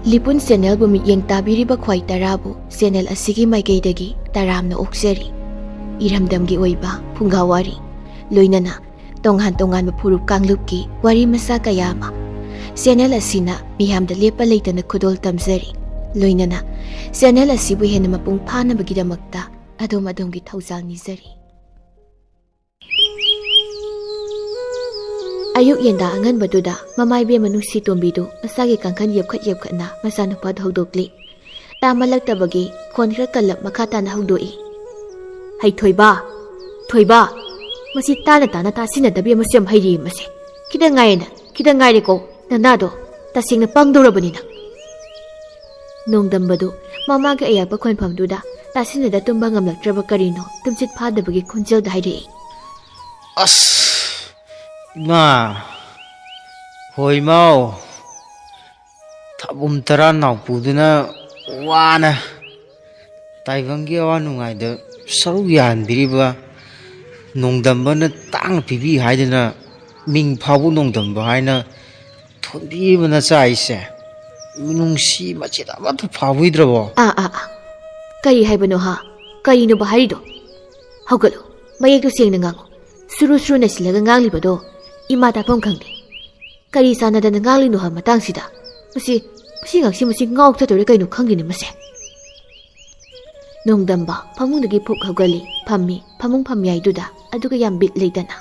Lipun channel bu miyeng tabiriba khwai tarabu channel asigi maikeidagi taramna okseri iramdamgi oiba phungawari loinana tonghan tongan furup kanglupki wari masa kayama channel asina miyamda lepa leitana khudol tamjari loinana channel asibu hena mapung phana bagidamakta adom-adomgi thaujal nizari Ayuk yenda angan baduda mamai be manusi tombidu masagi kangkhan yepkhatna masanu pad hodokli tamalak tabagi khonkhra kalap makata na hodoi hai thoiba masi tana ta sina dabi masyam hairi mase kidangai ko nanado tasingna pangdorabani na nongdam badu mama ga ayapa khonpham duda tasina da tumba ngamlaktraba karino tumchit phadabagi khunjal da hairi Ma, hoi mau, tabum tara nau puduna wana, taivangi awan nungai de saru yan biriba, nongdamba na tang pibi haidana, ming phabu nongdamba haina, thonbi bana chaise, nungsi machida ma tu phabu idrabo. Kari haibano ha, kari no bahari do, hogalo, mayek do seng nangango, suru na silaga ngali bado. Ima tapong khangde kari sana da ngali no ha matang sida masi ngau ta tore kai no khangde ne mase nongdamba phamung dagi phuk hagali phammi phamung phamyai duda aduga yam bit leidana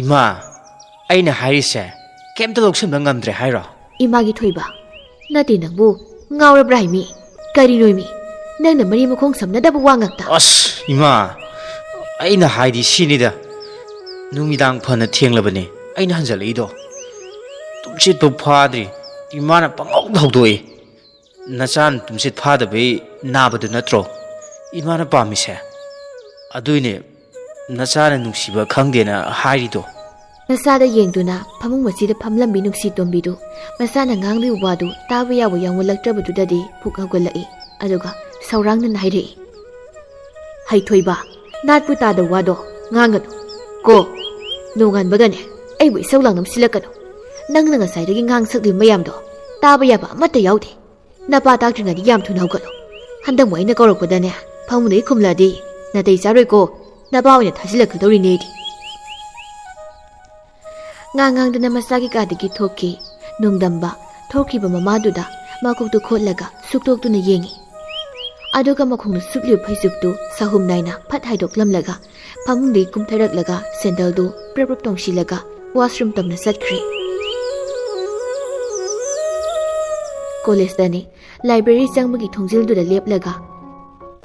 Ima aina harise kemta loksim ngamdre hairo ima gi thoiba nati nangbu ngawra brahimi kari noimi nangna mari mukhong samna da wangakta Ima aina haidi sinida numidang phana thenglabani aina hanjalaido tumsit bu phadri imana pangok dhodoi nachan tumsit phadabe nabadu natro imana pamise aduine nachana nungsiba khangdena hairido nasada yengduna phamung masida phamlambi nungsi tombidu masana ngangli wadu tabu yabu yangulaktrabadu dadi phukagolai aduga saurangna nairi hai thoiba natpu tada wado ngangadu ko nongan badane ai bai saulang nam silakano nang nang sai dagi ngang sakli mayam do taba yaba amata yaude napa taktrina di yam thun hawkalo handang moi na korok badane phamu nei khumladi na dei saroi ko na baw ne thasilak dori nei di ngang dana masagi ka digi thoki nungdamba thoki ba mama duda makuk tu khotlaga suktok tu na yengi aduga makhong sukli phaisuktu sahum naina phat haidok lamlaga phamung dei kumtharak laga sandal du prap tongsi laga washroom tamna satkri college dani library changmagi thongjil du da leplaga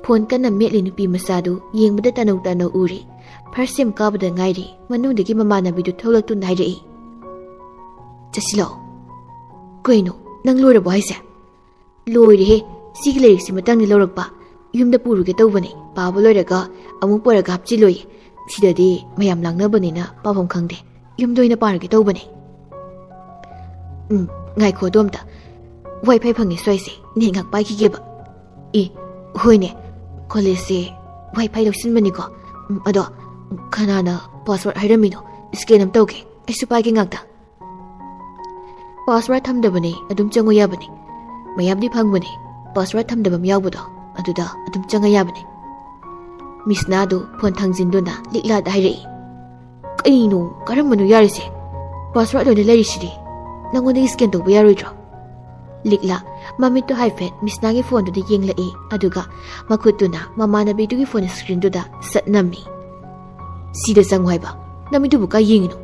phone kana metli nupi masadu yengbada tanau uri pharsim kabada ngairi manung degi mamana bidu tholak tu nairi chasilo koino nang lora boyse lori he sigile si matang ni lorakpa yumda puruge tawbani paba loiraga amu poraga hapchi loi sidadi mayam langnabani na pabom khangde yumdoina parage tawbani ngai kho domta wifi phangi soise ni ngak pai ki geba hoine college se wifi loksin bani ko ado kanana password hairamino scan am tawge aisu pai ki ngakta password thamdabani adum chango yabani mayamdi phangbani password thamdabam yawbudo aduda adum changa yabani misnadu phone thangjinduna likla da hairi kaino karamanu yarise password do leri sidi nangoni scan to yaroidro likla mamito haifet misnagi phone do yenglai aduga makutuna mamana bidugi phone screen do da satnami sida sangwaiba namidu buka yengino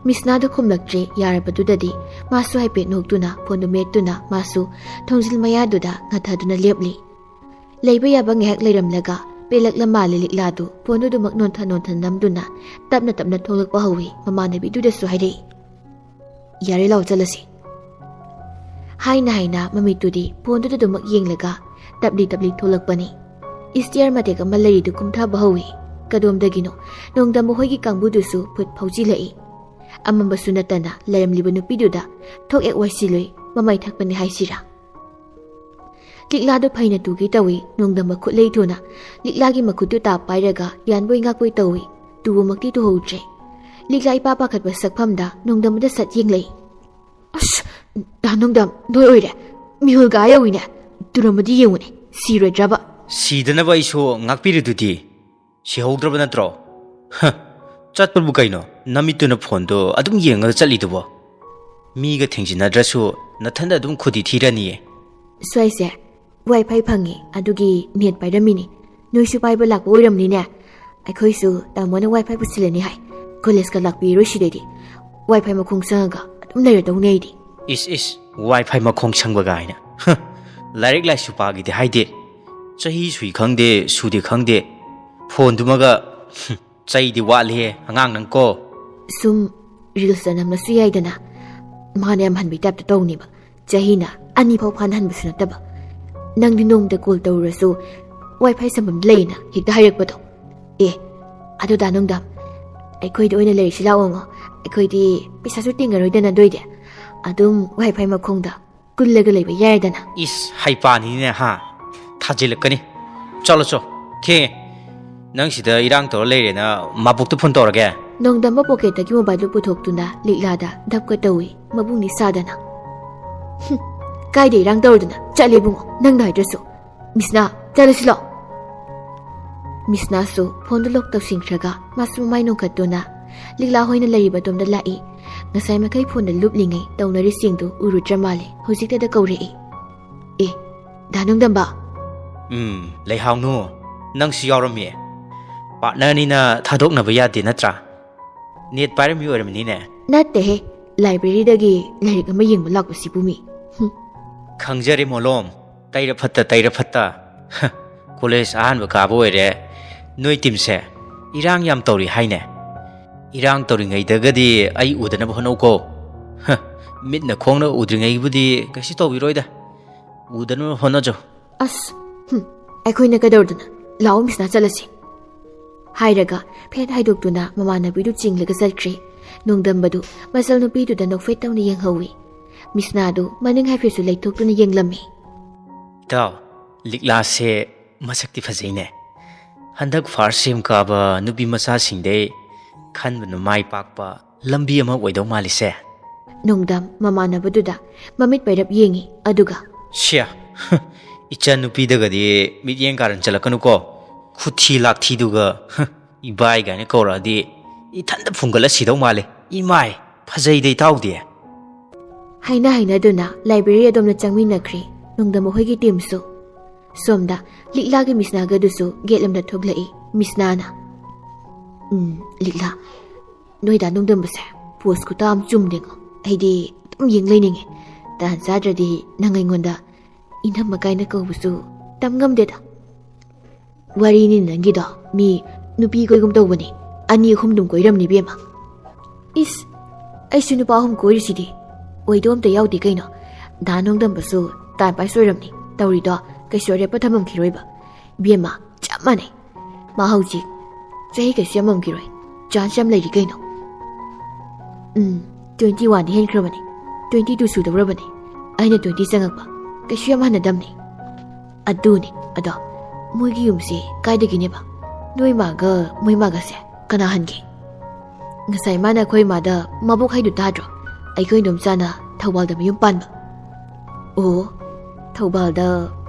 misnadu khumlaktre yarabadudadi masu haipet noktuna phone metuna masu thongjil maya duda ngathaduna lepli leiba yaba ngehak leiramlaga pelakla mali likladu phone du mak non than namduna tapna tholak hawi mamana biduda su haire yare law chalasi haina mamitudi phone du mak yenglaga tabli tholak pani istiar mate ka malari du kumtha bahawi kadom dagino nongdam hoigi kangbu du su phut phauji lai amamba sunatana layam liba nupiduda thok ek wasiloi mamai thakpani haisira likladu phaina tugi tawi nongdam khutlei thuna liklagi makutu ta pairaga yanboi ngakoi tawi tubu makti tu houtre liklai pa pakhat ba sakphamda nongdam da sat yenglei ꯗꯥꯅꯣꯡꯗꯝ ꯅꯣꯏ ꯑꯣꯏꯔꯦ ꯃꯤꯍꯨꯜ ꯀꯥ ꯌꯧꯏꯅꯦ ꯇꯨꯔꯝꯃꯗꯤ ꯌꯦꯡꯉꯨꯅꯦ ꯁꯤꯔꯣꯏꯗ꯭ꯔꯕ ꯁꯤꯗꯅꯕ ꯑꯩꯁꯨ ꯉꯥꯛꯄꯤꯔꯤꯗꯨꯗꯤ ꯁꯤꯍꯧꯗ꯭ꯔꯕ ꯅꯠꯇ꯭ꯔꯣ ꯆꯠꯄꯕꯨ ꯀꯩꯅꯣ ꯅꯃꯤꯠꯇꯨꯅ ꯐꯣꯟꯗꯣ ꯑꯗꯨꯝ ꯌꯦꯡꯉꯒ ꯆꯠꯂꯤꯗꯨꯕꯣ ꯃꯤꯒ ꯊꯦꯡꯖꯤꯟꯅꯗ꯭ꯔꯁꯨ ꯅꯊꯟꯗ ꯑꯗꯨꯝ ꯈꯨꯗꯤ ꯊꯤꯔꯅꯤꯌꯦ ꯁ꯭ꯋꯥꯏꯁꯦ ꯋꯥꯏ ꯐꯥꯏ ꯐꯪꯉꯤ ꯑꯗꯨꯒꯤ ꯅꯦꯠ ꯄꯥꯏꯔꯝꯃꯤꯅꯤ ꯅꯣꯏꯁꯨ ꯄꯥꯏꯕ ꯂꯥꯛꯄ ꯑꯣꯏꯔꯝꯅꯤꯅꯦ ꯑꯩꯈꯣꯏꯁꯨ ꯇꯥꯃꯣꯅ ꯋꯥꯏ ꯐꯥꯏ ꯄꯨꯁꯤꯜꯂꯅꯤ ꯍꯥꯏ ꯀꯣꯂꯦꯖꯀ ꯂꯥꯛꯄꯤꯔꯣꯏ ꯁꯤꯗꯩꯗꯤ ꯋꯥꯏ ꯐꯥꯏ ꯃꯈꯣꯡ ꯆꯪꯉꯒ ꯑꯗꯨꯝ ꯂꯩꯔꯗꯧꯅꯦ ꯑꯩꯗꯤ ꯏꯁ ꯋꯥꯏ ꯐꯥꯏ ꯃꯈꯣꯡ ꯁꯪꯕꯒ ꯍꯥꯏꯅ ꯂꯥꯏꯔꯤꯛ ꯂꯥꯏꯁꯨ ꯄꯥꯒꯤꯗꯦ ꯍꯥꯏꯗꯦ ꯆꯍꯤ ꯁꯨꯏ ꯈꯪꯗꯦ ꯁꯨꯗꯦ ꯈꯪꯗꯦ ꯐꯣꯟꯗꯨꯃꯒ ꯆꯩꯗꯤ ꯋꯥꯠꯂꯤꯍꯦ ꯑꯉꯥꯡ ꯅꯪ ꯀꯣ ꯁꯨꯝ ꯔꯤꯜꯁꯇ ꯅꯝꯃꯁꯨ ꯌꯥꯏꯗꯅ ꯃꯥꯅ ꯌꯥꯝ ꯍꯟꯕꯩ ꯇꯥꯏꯞꯇ ꯇꯧꯅꯦꯕ ꯆꯍꯤꯅ 2 ꯐꯥꯎ ꯐꯥꯅꯍꯟꯕꯁꯨ ꯅꯠꯇꯕ ꯅꯪꯗꯤ ꯅꯣꯡꯃꯗ ꯀꯣꯜ ꯇꯧꯔꯁꯨ ꯋꯥꯏ ꯐꯥꯏ ꯁꯝꯐꯝ ꯂꯩꯅ ꯍꯦꯛꯇ ꯍꯥꯏꯔꯛꯄꯗꯣ ꯑꯗꯨ ꯗꯥꯅꯣꯡꯗꯝ ꯑꯩꯈꯣꯏꯗ ꯑꯣꯏꯅ ꯂꯩꯔꯤꯁꯤ ꯂꯥꯛꯑꯣꯉꯣ ꯑꯩꯈꯣꯏꯗꯤ ꯄꯩꯁꯥꯁꯨ ꯇꯤꯡꯉꯔꯣꯏꯗꯅ ꯗꯣꯏꯗꯤ ꯑꯗꯨꯝ ꯋꯥꯏ ꯐꯥꯏ ꯃꯈꯣꯡꯗ ꯀꯨꯜꯂꯒ ꯂꯩꯕ ꯌꯥꯏꯗꯅ ꯏꯁ ꯍꯩꯄꯥꯅꯤꯅꯦ ꯍꯥ ꯊꯥꯖꯤꯜꯂꯛꯀꯅꯤ ꯆꯠꯂꯣ ꯊꯦꯡꯉꯦ ꯅꯪ ꯁꯤꯗ ꯏꯔꯥꯡ ꯇꯧꯔ ꯂꯩꯔꯦꯅ ꯃꯕꯨꯛꯇ ꯐꯣꯟ ꯇꯧꯔꯒꯦ ꯅꯣꯡꯗꯝꯕ ꯄꯣꯀꯦꯠꯇꯒꯤ ꯃꯣꯕꯥꯏꯜꯗꯨ ꯄꯨꯊꯣꯛꯇꯨꯅ ꯂꯤꯛꯂꯥꯗ ꯙꯞꯀ ꯇꯧꯏ ꯃꯕꯨꯡꯅꯤ ꯁꯥꯗꯅ ꯀꯥꯏꯗ ꯏꯔꯥꯡ ꯇꯧꯔꯗꯨꯅ ꯆꯠꯂꯦ ꯏꯕꯨꯡꯉꯣ ꯅꯪꯅ ꯍꯥꯏꯗ꯭ꯔꯁꯨ ꯃꯤꯁꯅꯥ ꯆꯠꯂꯁꯤ ꯂꯥꯛꯑꯣ ꯃꯤꯁꯅꯥꯁꯨ ꯐꯣꯟꯗꯨ ꯂꯣꯛ ꯇꯧꯁꯤꯟꯈ꯭ꯔꯒ ꯃꯥꯁꯨ ꯃꯃꯥꯏ ꯅꯣꯡꯈꯠꯇꯨꯅ ꯂꯤꯛꯂꯥ ꯍꯣꯏꯅ ꯂꯩꯔꯤꯕꯗꯣꯝꯗ ꯂꯥꯛꯏ ꯉꯁꯥꯏ ꯃꯈꯩ ꯐꯣꯟꯗ ꯂꯨꯞꯂꯤꯉꯩ ꯇꯧꯅꯔꯤꯁꯤꯡꯗꯨ ꯎꯔꯨꯗ꯭ꯔ ꯃꯥꯜꯂꯦ ꯍꯧꯖꯤꯛꯇꯗ ꯀꯧꯔꯛꯏ ꯗꯥꯅꯣꯡꯗꯝꯕ ꯂꯩꯍꯥꯎꯅꯨ ꯅꯪꯁꯨ ꯌꯥꯎꯔꯝꯃꯤ ꯄꯥꯔꯠꯅꯔꯅꯤꯅ ꯊꯥꯗꯣꯛꯅꯕ ꯌꯥꯗꯦ ꯅꯠꯇ꯭ꯔꯥ ꯅꯦꯠ ꯄꯥꯏꯔꯝꯃꯤ ꯑꯣꯏꯔꯝꯅꯤꯅꯦ ꯅꯠꯇꯦꯍꯦ ꯂꯥꯏꯕ꯭ꯔꯦꯔꯤꯗꯒꯤ ꯂꯥꯏꯔꯤꯛ ꯑꯃ ꯌꯦꯡꯕ ꯂꯥꯛꯄꯁꯤꯕꯨ ꯃꯤ ꯈꯪꯖꯔꯦ ꯃꯣꯂꯣꯝ ꯇꯩꯔ ꯐꯠꯇ ꯀꯣꯂꯦꯖ ꯑꯍꯥꯟꯕ ꯀꯥꯕ ꯑꯣꯏꯔꯦ ꯅꯣꯏ ꯇꯤꯝꯁꯦ ꯏꯔꯥꯡ ꯌꯥꯝ ꯇꯧꯔꯤ ꯍꯥꯏꯅꯦ ꯏꯔꯥꯡ ꯇꯧꯔꯤꯉꯩꯗꯒꯗꯤ ꯑꯩ ꯎꯗꯅꯕ ꯍꯣꯠꯅꯧꯀꯣ ꯃꯤꯠꯅ ꯈꯣꯡꯅ ꯎꯗ꯭ꯔꯤꯉꯩꯕꯨꯗꯤ ꯀꯩꯁꯨ ꯇꯧꯕꯤꯔꯣꯏꯗ ꯎꯗꯅꯕ ꯍꯣꯠꯅꯖꯧ ꯑꯁ ꯑꯩꯈꯣꯏꯅ ꯀꯩꯗꯧꯗꯅ ꯂꯥꯛꯑꯣ ꯃꯤꯁꯅꯥ ꯆꯠꯂꯁꯤ ꯍꯥꯏꯔꯒ ꯐꯦꯠ ꯍꯥꯏꯗꯣꯛꯇꯨꯅ ꯃꯃꯥꯟꯅꯕꯤꯗꯨ ꯆꯤꯡꯂꯒ ꯆꯠꯈ꯭ꯔꯦ ꯅꯣꯡꯗꯝꯕꯗꯨ ꯃꯆꯜ ꯅꯨꯄꯤꯗꯨꯗ ꯅꯣꯛꯐꯦꯠ ꯇꯧꯅ ꯌꯦꯡꯍꯧꯏ ꯃꯤꯁꯅꯥꯗꯨ ꯃꯅꯤꯡ ꯍꯥꯏꯐꯦꯠꯁꯨ ꯂꯩꯊꯣꯛꯇꯨꯅ ꯌꯦꯡꯂꯝꯃꯤ ꯏꯇꯥꯎ ꯂꯤꯛꯂꯥꯁꯦ ꯃꯁꯛꯇꯤ ꯐꯖꯩꯅꯦ ꯍꯟꯗꯛ ꯐꯥꯔꯁ ꯁꯦꯝ ꯀꯥꯕ ꯅꯨꯄꯤ ꯃꯆꯥꯁꯤꯡꯗꯩ ꯈꯟꯕꯅ ꯃꯥꯏ ꯄꯥꯛꯄ ꯂꯝꯕꯤ ꯑꯃ ꯑꯣꯏꯗꯧ ꯃꯥꯜꯂꯤꯁꯦ ꯅꯣꯡꯗꯝ ꯃꯃꯥꯟꯅꯕꯗꯨꯗ ꯃꯃꯤꯠ ꯄꯩꯔꯞ ꯌꯦꯡꯉꯤ ꯑꯗꯨꯒ ꯁꯤꯌꯥ ꯏꯆꯟ ꯅꯨꯄꯤꯗꯒꯗꯤ ꯃꯤꯠꯌꯦꯡ ꯀꯥꯔꯟ ꯆꯠꯂꯛꯀꯅꯨꯀꯣ ꯈꯨꯊꯤ ꯂꯥꯛꯊꯤꯗꯨꯒ ꯏꯕꯥꯏ ꯀꯥꯏꯅ ꯀꯧꯔꯛꯑꯗꯤ ꯏꯊꯟꯗ ꯐꯨꯡꯒꯠꯂ ꯁꯤꯗꯧ ꯃꯥꯜꯂꯦ ꯏꯃꯥꯏ ꯐꯖꯩꯗ ꯏꯇꯥꯎꯗꯤ ꯍꯥꯏꯅꯗꯨꯅ ꯂꯥꯏꯕ꯭ꯔꯦꯔꯤ ꯑꯗꯣꯝꯗ ꯆꯪꯃꯤꯟꯅꯈ꯭ꯔꯦ ꯅꯣꯡꯗꯝ ꯃꯈꯣꯏꯒꯤ ꯇꯤꯝꯁꯨ ꯁꯣꯝꯗ ꯂꯤꯛꯂꯥꯒꯤ ꯃꯤꯁꯅꯥꯒꯗꯨꯁꯨ ꯒꯦꯠꯂꯣꯝꯗ ꯊꯣꯛꯂꯛꯏ ꯃꯤꯁꯅꯥꯅ ꯂꯤꯛꯂꯥ ꯅꯣꯏꯗ ꯅꯣꯡꯗꯝꯕꯁꯦ ꯄꯣꯁ ꯈꯨꯇꯥ ꯑꯃ ꯆꯨꯝꯗꯦꯉꯣ ꯑꯩꯗꯤ ꯑꯗꯨꯝ ꯌꯦꯡ ꯂꯩꯅꯤꯡꯉꯦ ꯇꯥꯟ ꯆꯥꯗ꯭ꯔꯗꯤ ꯅꯪ ꯑꯩꯉꯣꯟꯗ ꯏꯅꯝꯃ ꯀꯥꯏꯅ ꯀꯧꯕꯁꯨ ꯇꯝ ꯉꯝꯗꯦꯗ ꯋꯥꯔꯤꯅꯤ ꯅꯪꯒꯤꯗꯣ ꯃꯤ ꯅꯨꯄꯤ ꯀꯣꯏꯒꯨꯝ ꯇꯧꯕꯅꯤ 2-3 ꯗꯨꯝ ꯀꯣꯏꯔꯝꯅꯤ ꯕꯦꯝꯃ ꯏꯁ ꯑꯩꯁꯨ ꯅꯨꯄꯥ 3 ꯀꯣꯏꯔꯤꯁꯤꯗꯤ ꯑꯣꯏꯗꯣ ꯑꯝꯇ ꯌꯥꯎꯗꯦ ꯀꯩꯅꯣ ꯅꯣꯡꯗꯝꯕꯁꯨ ꯇꯥꯏꯝ ꯄꯥꯁ ꯑꯣꯏꯔꯝꯅꯤ ꯇꯧꯔꯤꯗꯣ ꯀꯩꯁꯨ ꯑꯔꯦꯞꯄ ꯊꯝꯃꯝꯈꯤꯔꯣꯏꯕ ꯕꯦꯝꯃ ꯆꯞ ꯃꯥꯟꯅꯩ ꯃꯥ ꯍꯧꯖꯤꯛ ꯆꯍꯤ ꯀꯩꯁꯨ ꯌꯥꯝꯃꯝꯈꯤꯔꯣꯏ ꯆꯥꯟꯁ ꯌꯥꯝ ꯂꯩꯔꯤ ꯀꯩꯅꯣ 21 ꯍꯦꯟꯈ꯭ꯔꯕꯅꯤ 22 ꯁꯨꯗꯧꯔꯕꯅꯤ ꯑꯩꯅ 20 ꯆꯪꯉꯛꯄ ꯀꯩꯁꯨ ꯌꯥꯝ ꯍꯟꯅꯗꯝꯅꯤ ꯑꯗꯨꯅꯤ ꯑꯗꯣ ꯃꯣꯏꯒꯤ ꯌꯨꯝꯁꯤ ꯀꯥꯏꯗꯒꯤꯅꯦꯕ ꯅꯣꯏ ꯃꯥꯒ ꯃꯣꯏ ꯃꯥꯒꯁꯦ ꯀꯅꯥ ꯍꯟꯒꯦ ꯉꯁꯥꯏ ꯃꯥꯅ ꯑꯩꯈꯣꯏ ꯃꯥꯗ ꯃꯕꯣꯛ ꯍꯥꯏꯗꯨ ꯇꯥꯗ꯭ꯔꯣ ꯑꯩꯈꯣꯏ ꯏꯗꯣꯝꯆꯥꯅ ꯊꯧꯕꯥꯜꯗ ꯃꯌꯨꯝ ꯄꯥꯟꯕ ꯑꯣ ꯊꯧꯕꯥꯜꯗ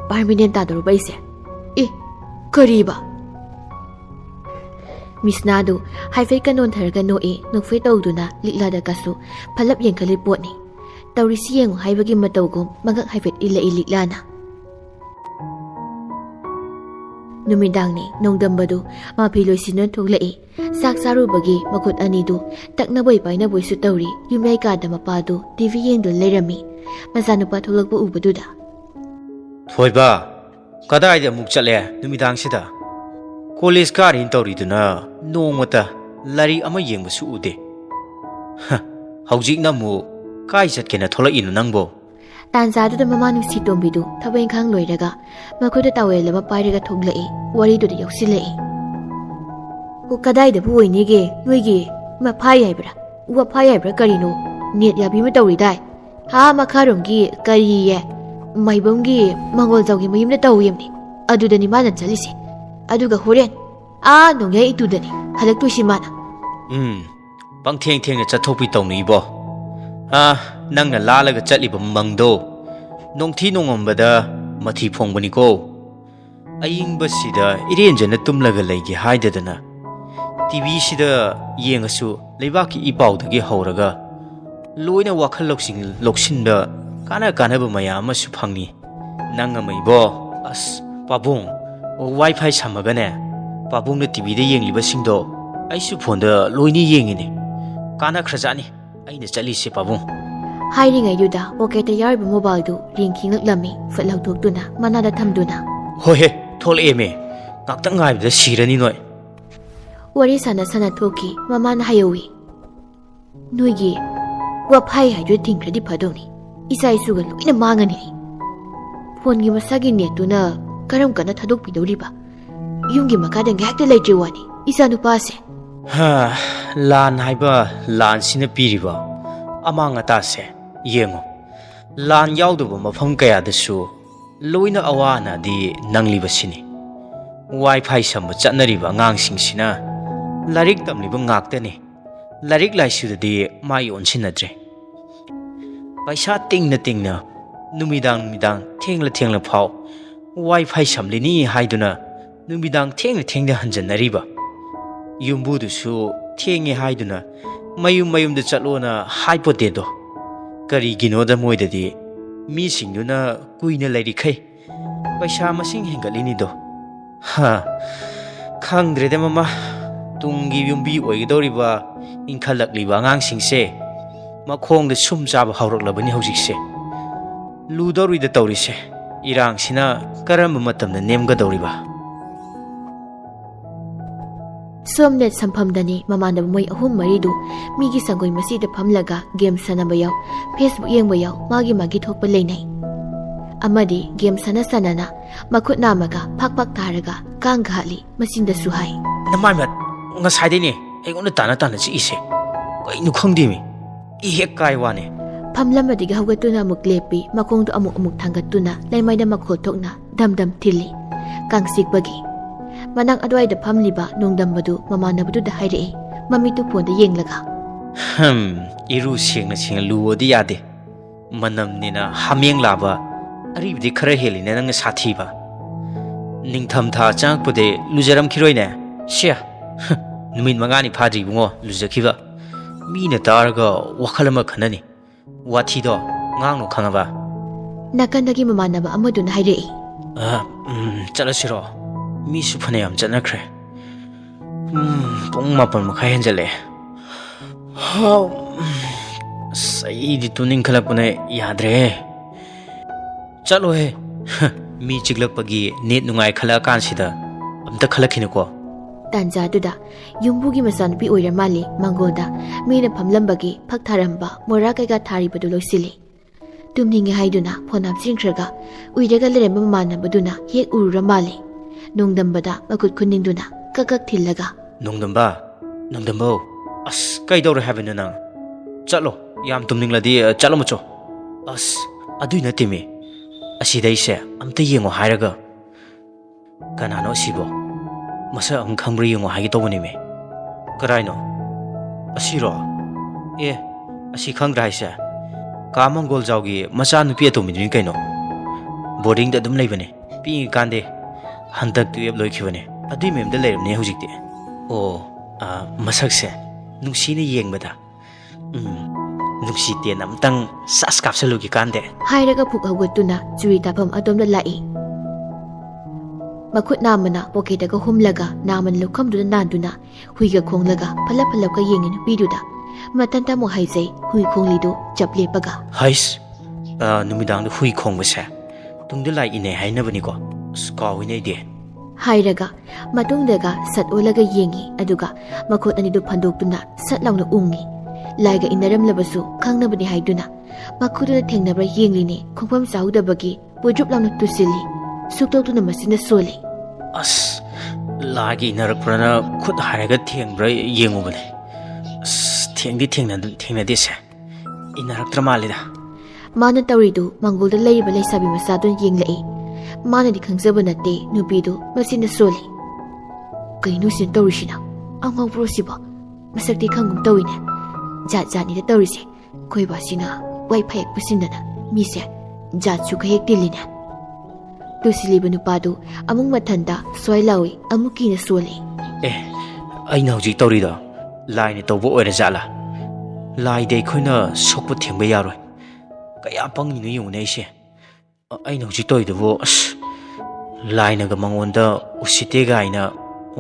ꯄꯥꯔꯃꯤꯅꯦꯟ ꯇꯥꯗꯧꯔꯕ ꯑꯩꯁꯦ ꯀꯔꯤꯕ ꯃꯤꯁꯅꯥꯗꯨ ꯍꯥꯏꯐꯦꯠ ꯀꯅꯣꯟꯊꯔꯒ ꯅꯣꯛꯏ ꯅꯣꯛꯐꯦꯠ ꯇꯧꯗꯨꯅ ꯂꯤꯛꯂꯥꯗꯀꯁꯨ ꯐꯂꯞ ꯌꯦꯡꯈꯠꯂꯤ ꯄꯣꯠꯅꯤ ꯇꯧꯔꯤꯁꯤ ꯌꯦꯡꯉꯨ ꯍꯥꯏꯕꯒꯤ ꯃꯇꯧꯒꯨꯝ ꯃꯉꯛ ꯍꯥꯏꯐꯦꯠ ꯏꯜꯂꯛꯏ ꯂꯤꯛꯂꯥꯅ ꯅꯨꯃꯤꯗꯥꯡꯅꯤ ꯅꯣꯡꯗꯝꯕꯗꯨ ꯃꯥꯐꯤ ꯂꯣꯏꯁꯤꯟꯅ ꯊꯣꯛꯂꯛꯏ ꯆꯥꯛ ꯆꯥꯔꯨꯕꯒꯤ ꯃꯈꯨꯠ ꯑꯅꯤꯗꯨ ꯇꯛꯅꯕꯣꯏ ꯄꯥꯏꯅꯕꯣꯏꯁꯨ ꯇꯧꯔꯤ ꯌꯨꯝꯌꯥꯏ ꯀꯥꯗ ꯃꯄꯥꯗꯨ ꯇꯤꯚꯤ ꯌꯦꯡꯗꯨꯅ ꯂꯩꯔꯝꯃꯤ ꯃꯆꯥꯅꯨꯄꯥ ꯊꯣꯛꯂꯛꯄ ꯎꯕꯗꯨꯗ ꯊꯣꯏꯕ ꯀꯗꯥꯏꯗ ꯑꯃꯨꯛ ꯆꯠꯂꯦ ꯅꯨꯃꯤꯗꯥꯡꯁꯤꯗ ꯀꯣꯂꯦꯖ ꯀꯥꯔꯤꯅ ꯇꯧꯔꯤꯗꯨꯅ ꯅꯣꯡꯃꯇ ꯂꯥꯏꯔꯤꯛ ꯑꯃ ꯌꯦꯡꯕꯁꯨ ꯎꯗꯦ ꯍꯧꯖꯤꯛꯅ ꯑꯃꯨꯛ ꯀꯥꯏ ꯆꯠꯀꯦꯅ ꯊꯣꯛꯂꯛꯏꯅꯣ ꯅꯪꯕꯣ ꯇꯥꯟꯖꯥꯗꯨꯗ ꯃꯃꯥ ꯅꯨꯡꯁꯤ ꯇꯣꯝꯕꯤꯗꯨ ꯊꯕꯛ ꯏꯪꯈꯥꯡ ꯂꯣꯏꯔꯒ ꯃꯈꯣꯏꯗ ꯇꯥꯋꯦꯜ ꯑꯃ ꯄꯥꯏꯔꯒ ꯊꯣꯛꯂꯛꯏ ꯋꯥꯔꯤꯗꯨꯗ ꯌꯧꯁꯤꯜꯂꯛꯏ ꯀꯗꯥꯏꯗꯕꯨ ꯑꯣꯏꯅꯤꯒꯦ ꯅꯣꯏꯒꯤ ꯃꯐꯥꯏ ꯍꯥꯏꯕ꯭ꯔꯥ ꯋꯥꯐꯥꯏ ꯍꯥꯏꯕ꯭ꯔꯥ ꯀꯔꯤꯅꯣ ꯅꯦꯠ ꯌꯥꯕꯤ ꯑꯃ ꯇꯧꯔꯤꯗꯥꯏ ꯃꯈꯥꯔꯣꯝꯒꯤ ꯀꯔꯤꯌꯦ ꯃꯥꯏꯕꯝꯒꯤ ꯃꯪꯒꯣꯜꯖꯥꯎꯒꯤ ꯃꯌꯨꯝꯗ ꯇꯧꯋꯦꯝꯅꯤ ꯑꯗꯨꯗꯅꯤ ꯃꯥꯅ ꯆꯠꯂꯤꯁꯦ ꯑꯗꯨꯒ ꯍꯣꯔꯦꯟ ꯅꯣꯡꯌꯥꯏ ꯏꯇꯨꯗꯅꯤ ꯍꯜꯂꯛꯇꯣꯏꯁꯤ ꯃꯥꯅ ꯄꯪꯊꯦꯡ ꯊꯦꯡꯅ ꯆꯠꯊꯣꯛꯄꯤ ꯇꯧꯅꯤꯕꯣ ꯅꯪꯅ ꯂꯥꯜꯂꯒ ꯆꯠꯂꯤꯕ ꯃꯪꯗꯣ ꯅꯣꯡꯊꯤ ꯅꯣꯡꯉꯝꯕꯗ ꯃꯊꯤ ꯐꯣꯡꯕꯅꯤꯀꯣ ꯑꯌꯤꯡꯕꯁꯤꯗ ꯏꯔꯦꯟꯖꯅ ꯇꯨꯝꯂꯒ ꯂꯩꯒꯦ ꯍꯥꯏꯗꯗꯅ ꯇꯤꯚꯤꯁꯤꯗ ꯌꯦꯡꯉꯁꯨ ꯂꯩꯕꯥꯛꯀꯤ ꯏꯄꯥꯎꯗꯒꯤ ꯍꯧꯔꯒ ꯂꯣꯏꯅ ꯋꯥꯈꯜ ꯂꯧꯁꯤꯟꯕ ꯀꯥꯟꯅꯕ ꯃꯌꯥꯝ ꯑꯃꯁꯨ ꯐꯪꯉꯤ ꯅꯪ ꯑꯃ ꯏꯕꯣ ꯑꯁ ꯄꯥꯕꯨꯡ ꯋꯥꯏꯐꯥꯏ ꯁꯝꯃꯒꯅꯦ ꯄꯥꯕꯨꯡꯅ ꯇꯤꯚꯤꯗ ꯌꯦꯡꯂꯤꯕꯁꯤꯡꯗꯣ ꯑꯩꯁꯨ ꯐꯣꯟꯗ ꯂꯣꯏꯅ ꯌꯦꯡꯉꯤꯅꯦ ꯀꯥꯟꯅꯈ꯭ꯔꯖꯥꯠꯅꯤ ꯑꯩꯅ ꯆꯠꯂꯤꯁꯦ ꯄꯥꯕꯨꯡ ꯍꯥꯏꯔꯤꯉꯩꯗꯨꯗ ꯄꯣꯀꯦꯠꯇ ꯌꯥꯎꯔꯤꯕ ꯃꯣꯕꯥꯏꯜꯗꯨ ꯔꯤꯡ ꯈꯤꯡꯂꯛꯂꯝꯃꯤ ꯐꯠ ꯂꯧꯊꯣꯛꯇꯨꯅ ꯃꯅꯥꯗ ꯊꯝꯗꯨꯅ ꯍꯣꯏꯍꯦ ꯊꯣꯛꯂꯛꯑꯦꯃꯦ ꯉꯥꯛꯇꯪ ꯉꯥꯏꯕꯗ ꯁꯤꯔꯅꯤ ꯅꯣꯏ ꯋꯥꯔꯤ ꯁꯥꯟꯅ ꯊꯣꯛꯈꯤ ꯃꯃꯥꯅ ꯍꯥꯏꯍꯧꯏ ꯅꯣꯏꯒꯤ ꯋꯥꯐꯥꯏ ꯍꯥꯏꯗꯨ ꯊꯤꯡꯈ꯭ꯔꯗꯤ ꯐꯗꯧꯅꯤ ꯏꯆꯥ ꯏꯁꯨꯒ ꯂꯣꯏꯅ ꯃꯥꯡꯉꯅꯤ ꯑꯩ ꯐꯣꯟꯒꯤ ꯃꯁꯥꯒꯤ ꯅꯦꯠꯇꯨꯅ ꯀꯔꯝ ꯀꯟꯅ ꯊꯥꯗꯣꯛꯄꯤꯗꯧꯔꯤꯕ ꯌꯨꯝꯒꯤ ꯃꯈꯥꯗ ꯉꯥꯏꯍꯥꯛꯇ ꯂꯩꯇ꯭ꯔꯤ ꯋꯥꯅꯤ ꯏꯆꯥ ꯅꯨꯄꯥꯁꯦ ꯂꯥꯟ ꯍꯥꯏꯕ ꯂꯥꯟꯁꯤꯅ ꯄꯤꯔꯤꯕ ꯑꯃꯥꯡ ꯑꯇꯥꯁꯦ ꯌꯦꯡꯉꯣ ꯂꯥꯟ ꯌꯥꯎꯗꯕ ꯃꯐꯝ ꯀꯌꯥꯗꯁꯨ ꯂꯣꯏꯅ ꯑꯋꯥ ꯑꯅꯥꯗꯤ ꯅꯪꯂꯤꯕꯁꯤꯅꯤ ꯋꯥꯏꯐꯥꯏ ꯁꯝꯕ ꯆꯠꯅꯔꯤꯕ ꯑꯉꯥꯡꯁꯤꯡꯁꯤꯅ ꯂꯥꯏꯔꯤꯛ ꯇꯝꯂꯤꯕ ꯉꯥꯛꯇꯅꯤ ꯂꯥꯏꯔꯤꯛ ꯂꯥꯏꯁꯨꯗꯗꯤ ꯃꯥꯏ ꯑꯣꯟꯁꯤꯟꯅꯗ꯭ꯔꯦ ꯄꯩꯁꯥ ꯇꯤꯡꯅ ꯅꯨꯃꯤꯗꯥꯡ ꯊꯦꯡꯂ ꯐꯥꯎ ꯋꯥꯏꯐꯥꯏ ꯁꯝꯂꯤꯅꯤ ꯍꯥꯏꯗꯨꯅ ꯅꯨꯃꯤꯗꯥꯡ ꯊꯦꯡꯅ ꯍꯟꯖꯟꯅꯔꯤꯕ ꯌꯨꯝꯕꯨꯗꯨꯁꯨ ꯊꯦꯡꯉꯦ ꯍꯥꯏꯗꯨꯅ ꯃꯌꯨꯝꯗ ꯆꯠꯂꯣꯅ ꯍꯥꯏꯄꯣꯠꯇꯦꯗꯣ ꯀꯔꯤꯒꯤꯅꯣꯗ ꯃꯣꯏꯗꯗꯤ ꯃꯤꯁꯤꯡꯗꯨꯅ ꯀꯨꯏꯅ ꯂꯩꯔꯤꯈꯩ ꯄꯩꯁꯥ ꯃꯁꯤꯡ ꯍꯦꯟꯒꯠꯂꯤꯅꯤꯗꯣ ꯈꯪꯗ꯭ꯔꯦꯗ ꯃꯃꯥ ꯇꯨꯡꯒꯤ ꯌꯨꯝꯕꯤ ꯑꯣꯏꯒꯗꯧꯔꯤꯕ ꯏꯟꯈꯠꯂꯛꯂꯤꯕ ꯑꯉꯥꯡꯁꯤꯡꯁꯦ ꯃꯈꯣꯡꯗ ꯁꯨꯝ ꯆꯥꯕ ꯍꯧꯔꯛꯂꯕꯅꯤ ꯍꯧꯖꯤꯛꯁꯦ ꯂꯨꯗꯧꯔꯤꯗ ꯇꯧꯔꯤꯁꯦ ꯏꯔꯥꯡꯁꯤꯅ ꯀꯔꯝꯕ ꯃꯇꯝꯗ ꯅꯦꯝꯒꯗꯧꯔꯤꯕ ꯁꯣꯝꯅꯦꯠ ꯁꯝꯐꯝꯗꯅꯤ ꯃꯃꯥꯟꯅꯕ ꯃꯣꯏ ꯑꯍꯨꯝ ꯃꯔꯤꯗꯨ ꯃꯤꯒꯤ ꯁꯪꯒꯣꯏ ꯃꯁꯤꯗ ꯐꯝꯂꯒ ꯒꯦꯝ ꯁꯥꯟꯅꯕ ꯌꯥꯎ ꯐꯦꯁꯕꯨꯛ ꯌꯦꯡꯕ ꯌꯥꯎ ꯃꯥꯒꯤ ꯊꯣꯛꯄ ꯂꯩꯅꯩ ꯑꯃꯗꯤ ꯒꯦꯝ ꯁꯥꯟꯅ ꯃꯈꯨꯠ ꯅꯥꯝꯃꯒ ꯐꯥꯛ ꯊꯥꯔꯒ ꯀꯥꯡꯒ ꯍꯥꯠꯂꯤ ꯃꯆꯤꯟꯗꯁꯨ ꯍꯥꯏ ꯅꯃꯥꯏꯃꯠ ꯉꯁꯥꯏꯗꯩꯅꯦ ꯑꯩꯉꯣꯟꯗ ꯇꯥꯅ ꯆꯤꯛꯏꯁꯦ ꯀꯩꯅꯣ ꯈꯪꯗꯦꯃꯤ ꯏ ꯍꯦꯛ ꯀꯥꯏ ꯋꯥꯅꯦ ꯐꯝꯂꯝꯕꯗꯒꯤ ꯍꯧꯒꯠꯇꯨꯅ ꯑꯃꯨꯛ ꯂꯦꯞꯄꯤ ꯃꯈꯣꯡꯗꯨ ꯑꯃꯨꯛ ꯊꯥꯡꯒꯠꯇꯨꯅ ꯂꯩꯃꯥꯏꯗ ꯃꯈꯣꯜ ꯊꯣꯛꯅ ꯗꯝ ꯊꯤꯜꯂꯤ ꯀꯥꯡ ꯆꯤꯛꯄꯒꯤ ꯃꯅꯥꯛ ꯑꯗꯨꯋꯥꯏꯗ ꯐꯝꯂꯤꯕ ꯅꯣꯡꯗꯝꯕꯗꯨ ꯃꯃꯥꯟꯅꯕꯗꯨꯗ ꯍꯥꯏꯔꯛꯏ ꯃꯃꯤꯠꯇꯨ ꯐꯣꯟꯗ ꯌꯦꯡꯂꯒ ꯏꯔꯨ ꯁꯦꯡꯅ ꯂꯨꯑꯣꯗꯤ ꯌꯥꯗꯦ ꯃꯅꯝꯅꯤꯅ ꯍꯥꯃꯦꯡ ꯂꯥꯕ ꯑꯔꯤꯕꯗꯤ ꯈꯔ ꯍꯦꯜꯂꯤꯅꯦ ꯅꯪꯅ ꯁꯥꯊꯤꯕ ꯅꯤꯡꯊꯝꯊꯥ ꯆꯪꯉꯛꯄꯗꯤ ꯂꯨꯖꯔꯝꯈꯤꯔꯣꯏꯅꯦ ꯁꯤꯌꯥ ꯅꯨꯃꯤꯠ 5ꯅꯤ ꯐꯥꯗ꯭ꯔꯤ ꯏꯕꯨꯡꯉꯣ ꯂꯨꯖꯈꯤꯕ ꯃꯤꯅ ꯇꯥꯔꯒ ꯋꯥꯈꯜ ꯑꯃ ꯈꯟꯅꯅꯤ ꯋꯥꯊꯤꯗꯣ ꯉꯥꯡꯅꯨ ꯈꯪꯉꯕ ꯅꯥꯀꯟꯗꯒꯤ ꯃꯃꯥꯟꯅꯕ ꯑꯃꯗꯨꯅ ꯍꯥꯏꯔꯛꯏ ꯆꯠꯂꯁꯤꯔꯣ ꯃꯤꯁꯨ ꯐꯅꯌꯥꯝ ꯆꯠꯅꯈ꯭ꯔꯦ ꯄꯨꯡ 7:30 ꯍꯦꯟꯖꯜꯂꯛꯑꯦ ꯑꯁ ꯑꯩꯗꯤ ꯇꯨꯝꯅꯤꯡꯈꯠꯂꯛꯄꯅ ꯌꯥꯗ꯭ꯔꯦꯍꯦ ꯆꯠꯂꯣꯍꯦ ꯃꯤ ꯆꯤꯛꯂꯛꯄꯒꯤ ꯅꯦꯠ ꯅꯨꯡꯉꯥꯏ ꯈꯜꯂꯛꯑꯀꯥꯟꯁꯤꯗ ꯑꯝꯇ ꯈꯜꯂꯛꯈꯤꯅꯨꯀꯣ ꯇꯥꯟꯖꯥꯗꯨꯗ ꯌꯨꯝꯕꯨꯒꯤ ꯃꯆꯥꯅꯨꯄꯤ ꯑꯣꯏꯔ ꯃꯥꯜꯂꯤ ꯃꯥꯡꯒꯣꯜꯗ ꯃꯤꯅ ꯐꯝꯂꯝꯕꯒꯤ ꯐꯛ ꯊꯥꯔꯝꯕ ꯃꯣꯔꯥ ꯀꯩꯀꯥ ꯊꯥꯔꯤꯕꯗꯨ ꯂꯣꯏꯁꯤꯜꯂꯤ ꯇꯨꯝꯅꯤꯡꯉꯦ ꯍꯥꯏꯗꯨꯅ ꯐꯣꯟ ꯍꯥꯞꯆꯤꯟꯈ꯭ꯔꯒ ꯎꯏꯔꯒ ꯂꯩꯔꯝꯕ ꯃꯃꯥꯟꯅꯕꯗꯨꯅ ꯍꯦꯛ ꯎꯔꯨꯔ ꯃꯥꯜꯂꯤ ꯅꯣꯡꯗꯝꯕꯗ ꯃꯈꯨꯠ ꯈꯨꯟꯅꯤꯡꯗꯨꯅ ꯀꯛ ꯊꯤꯜꯂꯒ ꯅꯣꯡꯗꯝꯕ ꯑꯁ ꯀꯩꯗꯧꯔꯦ ꯍꯥꯏꯕꯅꯣ ꯅꯪ ꯆꯠꯂꯣ ꯌꯥꯝ ꯇꯨꯝꯅꯤꯡꯂꯗꯤ ꯆꯠꯂꯣ ꯃꯆꯣ ꯑꯁ ꯑꯗꯨꯏ ꯅꯠꯇꯦꯃꯤ ꯑꯁꯤꯗꯩꯁꯦ ꯑꯝꯇ ꯌꯦꯡꯉꯣ ꯍꯥꯏꯔꯒ ꯀꯅꯥꯅꯣ ꯑꯁꯤꯕꯣ ꯃꯁꯛ ꯑꯃ ꯈꯪꯕ꯭ꯔꯥ ꯌꯦꯡꯉꯣ ꯍꯥꯏꯒꯦ ꯇꯧꯕꯅꯦꯃꯤ ꯀꯔꯥꯏꯅꯣ ꯑꯁꯤꯔꯣ ꯑꯁꯤ ꯈꯪꯗ꯭ꯔꯥ ꯍꯥꯏꯁꯦ ꯀꯥ ꯃꯪꯒꯣꯜꯖꯥꯎꯒꯤ ꯃꯆꯥꯅꯨꯄꯤ ꯑꯇꯣꯝꯕꯤꯗꯨꯅꯤ ꯀꯩꯅꯣ ꯕꯣꯔꯗꯤꯡꯗ ꯑꯗꯨꯝ ꯂꯩꯕꯅꯦ ꯄꯤꯛꯏꯀꯥꯟꯗꯦ ꯍꯟꯗꯛ 12 ꯂꯣꯏꯈꯤꯕꯅꯦ ꯑꯗꯨꯏ ꯃꯌꯨꯝꯗ ꯂꯩꯔꯝꯅꯦ ꯍꯧꯖꯤꯛꯇꯤ ꯃꯁꯛꯁꯦ ꯅꯨꯡꯁꯤꯅ ꯌꯦꯡꯕꯗ ꯅꯨꯡꯁꯤꯇꯦꯟ ꯑꯝꯇꯪ ꯁꯥꯁ ꯀꯥꯞꯁꯜꯂꯨꯒꯤ ꯀꯥꯟꯗꯦ ꯍꯥꯏꯔꯒ ꯐꯨꯛ ꯍꯧꯒꯠꯇꯨꯅ ꯆꯨꯔꯤ ꯇꯥꯐꯝ ꯑꯗꯣꯝꯗ ꯂꯥꯛꯏ ꯃꯈꯨꯠ ꯅꯥꯝꯃꯅ ꯄꯣꯀꯦꯠꯇꯒ ꯍꯨꯝꯂꯒ ꯅꯥꯝꯃꯅ ꯂꯨꯈꯝꯗꯨꯗ ꯅꯥꯟꯗꯨꯅ ꯍꯨꯏꯒ ꯈꯣꯡꯂꯒ ꯐꯜꯂꯞꯀ ꯌꯦꯡꯉꯤ ꯅꯨꯄꯤꯗꯨꯗ ꯃꯇꯟꯇ ꯑꯃꯨꯛ ꯍꯥꯏꯖꯩ ꯍꯨꯏ ꯈꯣꯡꯂꯤꯗꯨ ꯆꯞ ꯂꯦꯞꯄꯒ ꯍꯩꯁ ꯅꯨꯃꯤꯗꯥꯡꯗ ꯍꯨꯏ ꯈꯣꯡꯕꯁꯦ ꯇꯨꯡꯗ ꯂꯥꯏ ꯏꯅꯩ ꯍꯥꯏꯅꯕꯅꯤꯀꯣ ꯑꯁ ꯀꯥꯎꯏꯅꯦ ꯑꯩꯗꯤ ꯍꯥꯏꯔꯒ ꯃꯇꯨꯡꯗꯒ ꯁꯠ ꯑꯣꯜꯂꯒ ꯌꯦꯡꯉꯤ ꯑꯗꯨꯒ ꯃꯈꯣꯠ ꯑꯅꯤꯗꯨ ꯐꯟꯗꯣꯛꯇꯨꯅ ꯁꯠ ꯂꯥꯎꯅ ꯎꯪꯉꯤ ꯂꯥꯏꯒ ꯏꯟꯅꯔꯝꯂꯕꯁꯨ ꯈꯪꯅꯕꯅꯤ ꯍꯥꯏꯗꯨꯅ ꯃꯈꯨꯗꯨꯗ ꯊꯦꯡꯅꯕ꯭ꯔꯥ ꯌꯦꯡꯂꯤꯅꯤ ꯈꯣꯡꯐꯝ ꯆꯥꯍꯧꯗꯕꯒꯤ ꯄꯣꯏꯗ꯭ꯔꯨꯞ ꯂꯥꯎꯅ ꯇꯨꯁꯤꯜꯂꯤ ꯁꯨꯛꯇꯣꯛꯇꯨꯅ ꯃꯆꯤꯟꯅ ꯁꯣꯜꯂꯤ ꯑꯁ ꯂꯥꯏꯒ ꯏꯟꯅꯔꯛꯄ꯭ꯔꯅ ꯈꯨꯠ ꯍꯥꯏꯔꯒ ꯊꯦꯡꯕ꯭ꯔꯥ ꯌꯦꯡꯉꯨꯕꯅꯦ ꯑꯁ ꯊꯦꯡꯅꯗꯦꯁꯦ ꯏꯟꯅꯔꯛꯇ꯭ꯔ ꯃꯥꯜꯂꯤꯗ ꯃꯥꯅ ꯇꯧꯔꯤꯗꯨ ꯃꯪꯒꯣꯜꯗ ꯂꯩꯔꯤꯕ ꯂꯩꯁꯥꯕꯤ ꯃꯆꯥꯗꯨꯅ ꯌꯦꯡꯂꯛꯏ ꯃꯥꯅꯗꯤ ꯈꯪꯖꯕ ꯅꯠꯇꯦ ꯅꯨꯄꯤꯗꯨ ꯃꯆꯤꯟꯅ ꯁꯣꯜꯂꯤ ꯀꯩꯅꯣ ꯁꯤꯅ ꯇꯧꯔꯤꯁꯤꯅ ꯑꯉꯥꯎꯕ꯭ꯔꯣ ꯁꯤꯕꯣ ꯃꯁꯛꯇꯤ ꯈꯪꯒꯨꯝ ꯇꯧꯏꯅꯦ ꯖꯥꯠ ꯖꯥꯠꯅꯤꯗ ꯇꯧꯔꯤꯁꯦ ꯀꯣꯏꯕꯁꯤꯅ ꯋꯥꯏꯐꯥꯏ ꯄꯨꯁꯤꯟꯗꯅ ꯃꯤꯁꯦ ꯖꯥꯠꯁꯨ ꯈꯌꯦꯛ ꯇꯤꯜꯂꯤꯅꯦ ꯇꯨꯁꯤꯜꯂꯤꯕ ꯅꯨꯄꯥꯗꯨ ꯑꯃꯨꯛ ꯃꯊꯟꯇ ꯁ꯭ꯋꯥꯏ ꯂꯥꯎꯏ ꯑꯃꯨꯛ ꯀꯤꯅ ꯁꯣꯜꯂꯤ ꯑꯩꯅ ꯍꯧꯖꯤꯛ ꯇꯧꯔꯤꯗꯣ ꯂꯥꯏꯅ ꯇꯧꯕ ꯑꯣꯏꯔꯖꯥꯠꯂꯥ ꯂꯥꯏꯗ ꯑꯩꯈꯣꯏꯅ ꯁꯣꯛꯄ ꯊꯦꯡꯕ ꯌꯥꯔꯣꯏ ꯀꯌꯥ ꯄꯪꯉꯤꯅꯣ ꯌꯦꯡꯉꯨꯅꯦ ꯑꯩꯁꯦ ꯑꯩꯅ ꯍꯧꯖꯤꯛ ꯇꯧꯔꯤꯗꯨꯕꯨ ꯑꯁ ꯂꯥꯏꯅꯒ ꯃꯉꯣꯟꯗ ꯎꯁꯤꯠꯇꯦ ꯒꯥꯏꯅ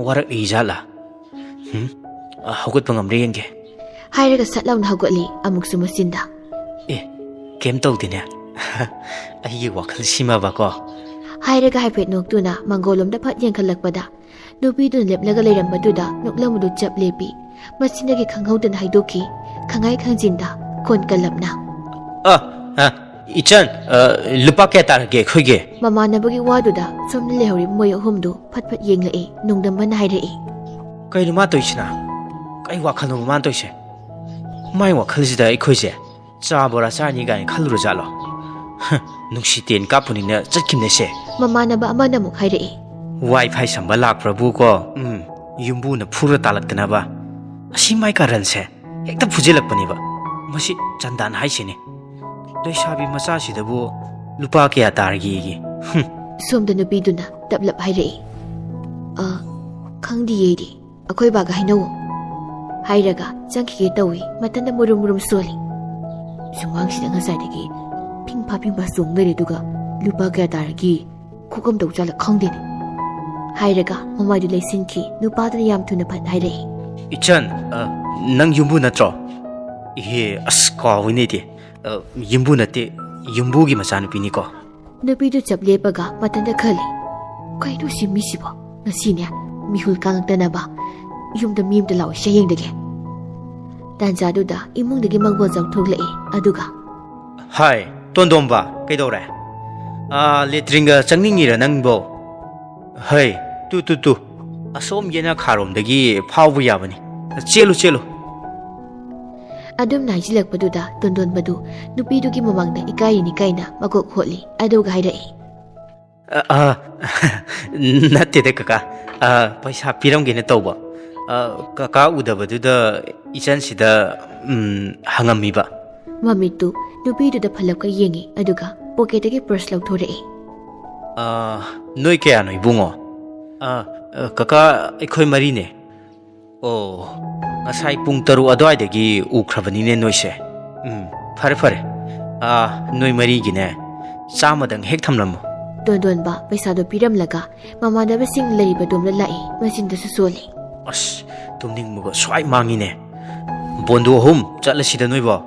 ꯋꯥꯔꯛꯂꯤ ꯖꯥꯠꯂꯥ ꯍꯧꯒꯠꯄ ꯉꯝꯕ꯭ꯔꯥ ꯌꯦꯡꯒꯦ ꯍꯥꯏꯔꯒ ꯁꯠ ꯂꯥꯎꯅ ꯍꯧꯒꯠꯂꯤ ꯑꯃꯨꯛꯁꯨ ꯃꯆꯤꯟꯗ ꯀꯩꯝ ꯇꯧꯗꯦꯅꯦ ꯑꯩꯒꯤ ꯋꯥꯈꯜ ꯁꯤꯃꯕꯀꯣ ꯍꯥꯏꯔꯒ ꯍꯥꯏꯐꯦꯠ ꯅꯣꯛꯇꯨꯅ ꯃꯪꯒꯣꯜꯂꯣꯝꯗ ꯐꯠ ꯌꯦꯡꯈꯠꯂꯛꯄꯗ ꯅꯨꯄꯤꯗꯨꯅ ꯂꯦꯞꯂꯒ ꯂꯩꯔꯝꯕꯗꯨꯗ ꯅꯣꯛꯂꯝꯕꯗꯨ ꯆꯞ ꯂꯦꯞꯄꯤ ꯃꯆꯤꯟꯗꯒꯤ ꯈꯪꯍꯧꯗꯅ ꯍꯥꯏꯗꯣꯛꯈꯤ ꯈꯪꯉꯥꯏ ꯈꯪꯖꯤꯟꯗ ꯈꯣꯟ ꯀꯜꯂꯞꯅ ꯏꯆꯟ ꯂꯨꯄꯥ ꯀꯌꯥ ꯇꯥꯔꯒꯦ ꯑꯩꯈꯣꯏꯒꯤ ꯃꯃꯥꯟꯅꯕꯒꯤ ꯋꯥꯗꯨꯗ ꯁꯣꯝꯗ ꯂꯩꯍꯧꯔꯤꯕ ꯃꯣꯏ ꯑꯍꯨꯝꯗꯨ ꯐꯠ ꯐꯠ ꯌꯦꯡꯂꯛꯏ ꯅꯣꯡꯗꯝꯕꯅ ꯍꯥꯏꯔꯛꯏ ꯀꯩꯅꯣ ꯃꯥ ꯇꯧꯏꯁꯤꯅ ꯀꯩ ꯋꯥꯈꯜꯅꯣꯕ ꯃꯥꯅ ꯇꯧꯏꯁꯦ ꯃꯥꯏ ꯋꯥꯈꯜꯁꯤꯗ ꯑꯩꯈꯣꯏꯁꯦ ꯆꯥ ꯕꯣꯔꯥ ꯆꯥꯔꯅꯤ ꯀꯥꯏꯅ ꯈꯜꯂꯨꯔꯖꯥꯠꯂꯣ ꯅꯨꯡꯁꯤꯇꯦꯟ ꯀꯥꯞꯄꯨꯅꯤꯅ ꯆꯠꯈꯤꯕꯅꯦꯁꯦ ꯃꯃꯥꯟꯅꯕ ꯑꯃꯅ ꯑꯃꯨꯛ ꯍꯥꯏꯔꯛꯏ ꯋꯥꯏ ꯐꯥꯏ ꯁꯝꯕ ꯂꯥꯛꯄ꯭ꯔꯕꯨ ꯀꯣ ꯌꯨꯝꯕꯨꯅ ꯐꯨꯔ ꯇꯥꯜꯂꯛꯇꯅꯕ ꯑꯁꯤ ꯃꯥꯏ ꯀꯥꯔꯟꯁꯦ ꯍꯦꯛꯇ ꯐꯨꯖꯤꯜꯂꯛꯄꯅꯦꯕ ꯃꯁꯤ ꯆꯟꯗꯥꯟ ꯍꯥꯏꯁꯤꯅꯦ ꯂꯩꯁꯥꯕꯤ ꯃꯆꯥꯁꯤꯗꯕꯨ ꯂꯨꯄꯥ ꯀꯌꯥ ꯇꯥꯔꯒꯦꯒꯤ ꯁꯣꯝꯗ ꯅꯨꯄꯤꯗꯨꯅ ꯇꯞꯂꯞ ꯍꯥꯏꯔꯛꯏ ꯈꯪꯗꯤꯌꯦꯗꯤ ꯑꯩꯈꯣꯏ ꯕꯥꯒ ꯍꯥꯏꯅꯧꯋꯣ ꯍꯥꯏꯔꯒ ꯆꯪꯈꯤꯒꯦ ꯇꯧꯏ ꯃꯊꯟꯇ ꯃꯨꯔꯨꯝ ꯃꯨꯔꯨꯝ ꯁꯣꯜꯂꯤ ꯁꯨꯃꯥꯡꯁꯤꯗ ꯉꯁꯥꯏꯗꯒꯤ ꯐꯤꯡꯐꯥ ꯐꯤꯡꯐꯥ ꯆꯣꯡ ꯂꯩꯔꯦ ꯑꯗꯨꯒ ꯂꯨꯄꯥ ꯀꯌꯥ ꯇꯥꯔꯒꯦ ꯈꯨꯀꯝ ꯇꯧ ꯆꯥꯠꯂ ꯈꯪꯗꯦꯅꯦ ꯍꯥꯏꯔꯒ ꯃꯃꯥꯏꯗꯨ ꯂꯩꯁꯤꯟꯈꯤ ꯅꯨꯄꯥꯗꯨꯅ ꯌꯥꯝ ꯊꯨꯅ ꯐꯠ ꯍꯥꯏꯔꯛꯏ ꯏꯆꯟ ꯅꯪ ꯌꯨꯝꯕꯨ ꯅꯠꯇ꯭ꯔꯣ ꯏꯍꯦ ꯑꯁ ꯀꯥꯎꯏꯅꯦꯗꯤ ꯌꯨꯝꯕꯨ ꯅꯠꯇꯦ ꯌꯨꯝꯕꯨꯒꯤ ꯃꯆꯥꯅꯨꯄꯤꯅꯤꯀꯣ ꯅꯨꯄꯤꯗꯨ ꯆꯞ ꯂꯦꯞꯄꯒ ꯃꯊꯟꯇ ꯈꯜꯂꯤ ꯀꯩꯅꯣ ꯁꯤ ꯃꯤꯁꯤꯕꯣ ꯉꯁꯤꯅꯦ ꯃꯤꯍꯨꯜ ꯀꯥꯡꯉꯛꯇꯅꯕ ꯌꯨꯝꯗ ꯃꯤ ꯑꯃꯇ ꯂꯥꯛꯑꯣ ꯁꯌꯦꯡꯗꯒꯦ ꯇꯥꯟꯖꯥꯗꯨꯗ ꯏꯃꯨꯡꯗꯒꯤ ꯃꯪꯒꯣꯜ ꯆꯥꯎꯊꯣꯛꯂꯛꯏ ꯑꯗꯨꯒ ꯍꯥꯏ ꯇꯣꯟꯗꯣꯝꯕ ꯀꯩꯗꯧꯔꯦ ꯂꯦꯇ꯭ꯔꯤꯟꯒ ꯆꯪꯅꯤꯡꯉꯤꯔ ꯅꯪꯕꯣ ꯍꯩ ꯇꯨ ꯑꯁꯣꯝ ꯌꯦꯅꯈꯥꯔꯣꯝꯗꯒꯤ ꯐꯥꯎꯕ ꯌꯥꯕꯅꯤ ꯆꯦꯜꯂꯨ ꯑꯗꯨꯝꯅ ꯍꯥꯏꯖꯤꯜꯂꯛꯄꯗꯨꯗ ꯇꯣꯟꯗꯣꯟꯕꯗꯨ ꯅꯨꯄꯤꯗꯨꯒꯤ ꯃꯃꯥꯡꯗ ꯏꯀꯥꯏꯔꯤꯅꯤ ꯀꯥꯏꯅ ꯃꯀꯣꯛ ꯍꯣꯠꯂꯤ ꯑꯗꯨꯒ ꯍꯥꯏꯔꯛꯏ ꯅꯠꯇꯦꯗ ꯀꯀꯥ ꯄꯩꯁꯥ ꯄꯤꯔꯝꯒꯦꯅ ꯇꯧꯕ ꯀꯀꯥ ꯎꯗꯕꯗꯨꯗ ꯏꯆꯟꯁꯤꯗ ꯍꯪꯉꯝꯃꯤꯕ ꯃꯃꯤꯠꯇꯨ ꯅꯨꯄꯤꯗꯨꯗ ꯐꯜꯂꯞꯀ ꯌꯦꯡꯉꯤ ꯑꯗꯨꯒ ꯄꯣꯀꯦꯠꯇꯒꯤ ꯄꯔꯁ ꯂꯧꯊꯣꯔꯛꯏ ꯅꯣꯏ ꯀꯌꯥꯅꯣ ꯏꯕꯨꯡꯉꯣ ꯀꯀꯥ ꯑꯩꯈꯣꯏ ꯃꯔꯤꯅꯦ ꯑꯣ ꯉꯁꯥꯏ ꯄꯨꯡ 6 ꯑꯗꯨꯋꯥꯏꯗꯒꯤ ꯎꯈ꯭ꯔꯕꯅꯤꯅꯦ ꯅꯣꯏꯁꯦ ꯐꯔꯦ ꯅꯣꯏ ꯃꯔꯤꯒꯤꯅꯦ 100ꯗꯪ ꯍꯦꯛ ꯊꯝꯂꯝꯃꯣ ꯇꯣꯟꯗꯣꯟꯕ ꯄꯩꯁꯥꯗꯣ ꯄꯤꯔꯝꯂꯒ ꯃꯃꯥꯟꯅꯕꯁꯤꯡ ꯂꯩꯔꯤꯕꯗꯣꯝꯗ ꯂꯥꯛꯏ ꯃꯆꯤꯟꯗꯁꯨ ꯁꯣꯜꯂꯤ ꯑꯁ ꯇꯨꯝꯅꯤꯡꯕꯒ ꯁ꯭ꯋꯥꯏ ꯃꯥꯡꯉꯤꯅꯦ ꯕꯣꯟꯗꯣ 3 ꯆꯠꯂꯁꯤꯗ ꯅꯣꯏꯕꯣ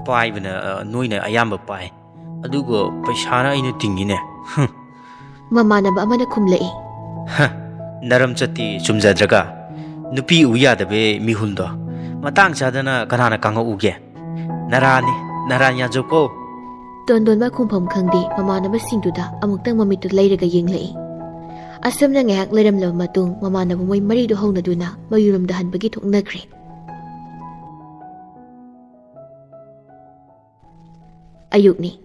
ꯄꯥꯏꯕꯅ ꯅꯣꯏꯅ ꯑꯌꯥꯝꯕ ꯄꯥꯏ ꯑꯗꯨꯒ ꯄꯩꯁꯥꯅ ꯑꯩꯅ ꯇꯤꯡꯉꯤꯅꯦ ꯃꯃꯥꯟꯅꯕ ꯑꯃꯅ ꯈꯨꯝꯂꯛꯏ ꯅꯔꯝ ꯆꯠꯇꯤ ꯆꯨꯝꯖꯗ꯭ꯔꯒ ꯅꯨꯄꯤ ꯎ ꯌꯥꯗꯕꯦ ꯃꯤꯍꯨꯜꯗꯣ ꯃꯇꯥꯡ ꯆꯥꯗꯅ ꯀꯅꯥꯅ ꯀꯥꯡꯉꯛꯎꯒꯦ ꯅꯔꯥꯟ ꯌꯥꯖꯧꯀꯣ ꯇꯣꯟꯗꯣꯟꯕ ꯈꯨꯝꯐꯝ ꯈꯪꯗꯦ ꯃꯃꯥꯟꯅꯕꯁꯤꯡꯗꯨꯗ ꯑꯃꯨꯛꯇꯪ ꯃꯃꯤꯠꯇꯨ ꯂꯩꯔꯒ ꯌꯦꯡꯂꯛꯏ ꯑꯁꯨꯝꯅ ꯉꯥꯏꯍꯥꯛ ꯂꯩꯔꯝꯂꯕ ꯃꯇꯨꯡ ꯃꯃꯥꯟꯅꯕ ꯃꯣꯏ ꯃꯔꯤꯗꯨ ꯍꯧꯅꯗꯨꯅ ꯃꯌꯨꯝꯔꯣꯝꯗ ꯍꯟꯕꯒꯤ ꯊꯣꯛꯅꯈ꯭ꯔꯦ ꯑꯌꯨꯛꯅꯤ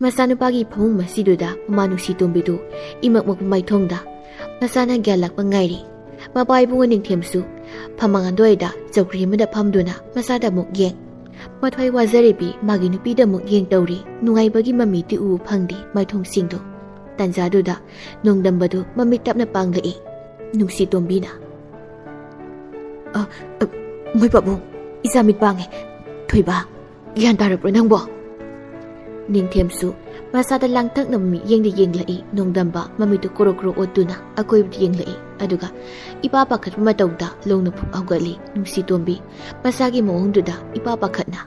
ꯃꯆꯥꯅꯨꯄꯥꯒꯤ ꯐꯃꯨꯡ ꯃꯁꯤꯗꯨꯗ ꯃꯃꯥ ꯅꯨꯡꯁꯤ ꯇꯣꯝꯕꯤꯗꯨ ꯏꯃꯛꯃꯛꯄ ꯃꯥꯏꯊꯣꯡꯗ ꯃꯆꯥꯅ ꯒ꯭ꯌꯥꯟ ꯂꯥꯛꯄ ꯉꯥꯏꯔꯤ ꯃꯄꯥ ꯏꯕꯨꯡꯉꯣ ꯅꯤꯡꯊꯦꯝꯁꯨ ꯐꯃꯥꯡ ꯑꯗꯨꯋꯥꯏꯗ ꯆꯧꯀ꯭ꯔꯤ ꯑꯃꯗ ꯐꯝꯗꯨꯅ ꯃꯆꯥꯗ ꯑꯃꯨꯛ ꯌꯦꯡ ꯃꯊ꯭ꯋꯥꯏ ꯋꯥꯖꯔꯤꯕꯤ ꯃꯥꯒꯤ ꯅꯨꯄꯤꯗ ꯑꯃꯨꯛ ꯌꯦꯡ ꯇꯧꯔꯤ ꯅꯨꯡꯉꯥꯏꯕꯒꯤ ꯃꯃꯤꯗꯤ ꯎꯕ ꯐꯪꯗꯦ ꯃꯥꯏꯊꯣꯡꯁꯤꯡꯗꯨ ꯇꯥꯟꯖꯥꯗꯨꯗ ꯅꯣꯡꯗꯝꯕꯗꯨ ꯃꯃꯤꯠ ꯇꯞꯅ ꯄꯥꯡꯂꯛꯏ ꯅꯨꯡꯁꯤ ꯇꯣꯝꯕꯤꯅ ꯃꯣꯏ ꯄꯥꯕꯨꯡ ꯏꯆꯥ ꯃꯤꯠ ꯄꯥꯡꯉꯦ ꯊꯣꯏꯕ ꯒ꯭ꯌꯥꯟ ꯇꯥꯔꯕ꯭ꯔꯣ ꯅꯪꯕꯣ ꯅꯤꯡꯊꯦꯝꯁꯨ ꯃꯆꯥꯗ ꯂꯥꯡꯇꯛꯅ ꯃꯤꯠꯌꯦꯡꯗ ꯌꯦꯡꯂꯛꯏ ꯅꯣꯡꯗꯝꯕ ꯃꯃꯤꯠꯇꯨ ꯀꯣꯔꯣ ꯑꯣꯠꯇꯨꯅ ꯑꯀꯣꯏꯕꯗ ꯌꯦꯡꯂꯛꯏ ꯑꯗꯨꯒ ꯏꯄꯥ ꯄꯥꯈꯠꯄ ꯃꯇꯧꯗ ꯂꯧꯅ ꯐꯨꯛ ꯍꯧꯒꯠꯂꯤ ꯅꯨꯡꯁꯤ ꯇꯣꯝꯕꯤ ꯃꯆꯥꯒꯤ ꯃꯑꯣꯡꯗꯨꯗ ꯏꯄꯥ ꯄꯥꯈꯠꯅ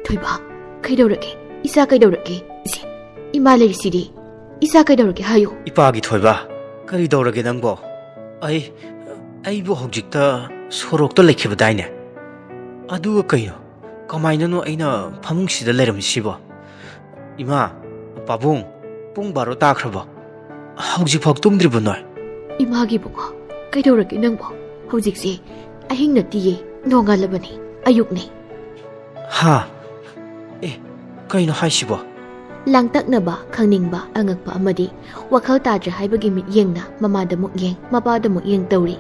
ꯊꯣꯏꯕ ꯀꯩꯗꯧꯔꯒꯦ ꯏꯆꯥ ꯀꯩꯗꯧꯔꯒꯦ ꯏꯆꯦ ꯏꯃꯥ ꯂꯩꯔꯤꯁꯤꯗꯤ ꯏꯆꯥ ꯀꯩꯗꯧꯔꯒꯦ ꯍꯥꯏꯌꯨ ꯏꯄꯥꯒꯤ ꯊꯣꯏꯕ ꯀꯔꯤ ꯇꯧꯔꯒꯦ ꯅꯪꯕꯣ ꯑꯩꯕꯨ ꯍꯧꯖꯤꯛꯇ ꯁꯣꯔꯣꯛꯇ ꯂꯩꯈꯤꯕꯗꯥꯏꯅꯦ ꯑꯗꯨꯒ ꯀꯩꯅꯣ ꯀꯃꯥꯏꯅꯅꯣ ꯑꯩꯅ ꯐꯃꯨꯡꯁꯤꯗ ꯂꯩꯔꯝꯃꯤꯁꯤꯕꯣ ꯏꯃꯥ ꯄꯥꯕꯨꯡ ꯄꯨꯡ 12 ꯇꯥꯈ꯭ꯔꯕꯣ ꯍꯧꯖꯤꯛꯐꯥꯎ ꯇꯨꯝꯗ꯭ꯔꯤꯕꯣ ꯅꯣꯏ ꯏꯃꯥꯒꯤ ꯕꯨꯡꯉꯣ ꯀꯩꯗꯧꯔꯒꯦ ꯅꯪꯕꯣ ꯍꯧꯖꯤꯛꯁꯦ ꯑꯍꯤꯡ ꯅꯠꯇꯤꯌꯦ ꯅꯣꯡꯉꯥꯜꯂꯕꯅꯤ ꯑꯌꯨꯛꯅꯤ ꯀꯩꯅꯣ ꯍꯥꯏꯁꯤꯕꯣ ꯂꯥꯡꯇꯛꯅꯕ ꯈꯪꯅꯤꯡꯕ ꯑꯉꯛꯄ ꯑꯃꯗꯤ ꯋꯥꯈꯜ ꯇꯥꯗ꯭ꯔꯦ ꯍꯥꯏꯕꯒꯤ ꯃꯤꯠꯌꯦꯡꯅ ꯃꯃꯥꯗ ꯑꯃꯨꯛ ꯌꯦꯡ ꯃꯄꯥꯗ ꯑꯃꯨꯛ ꯌꯦꯡ ꯇꯧꯔꯤ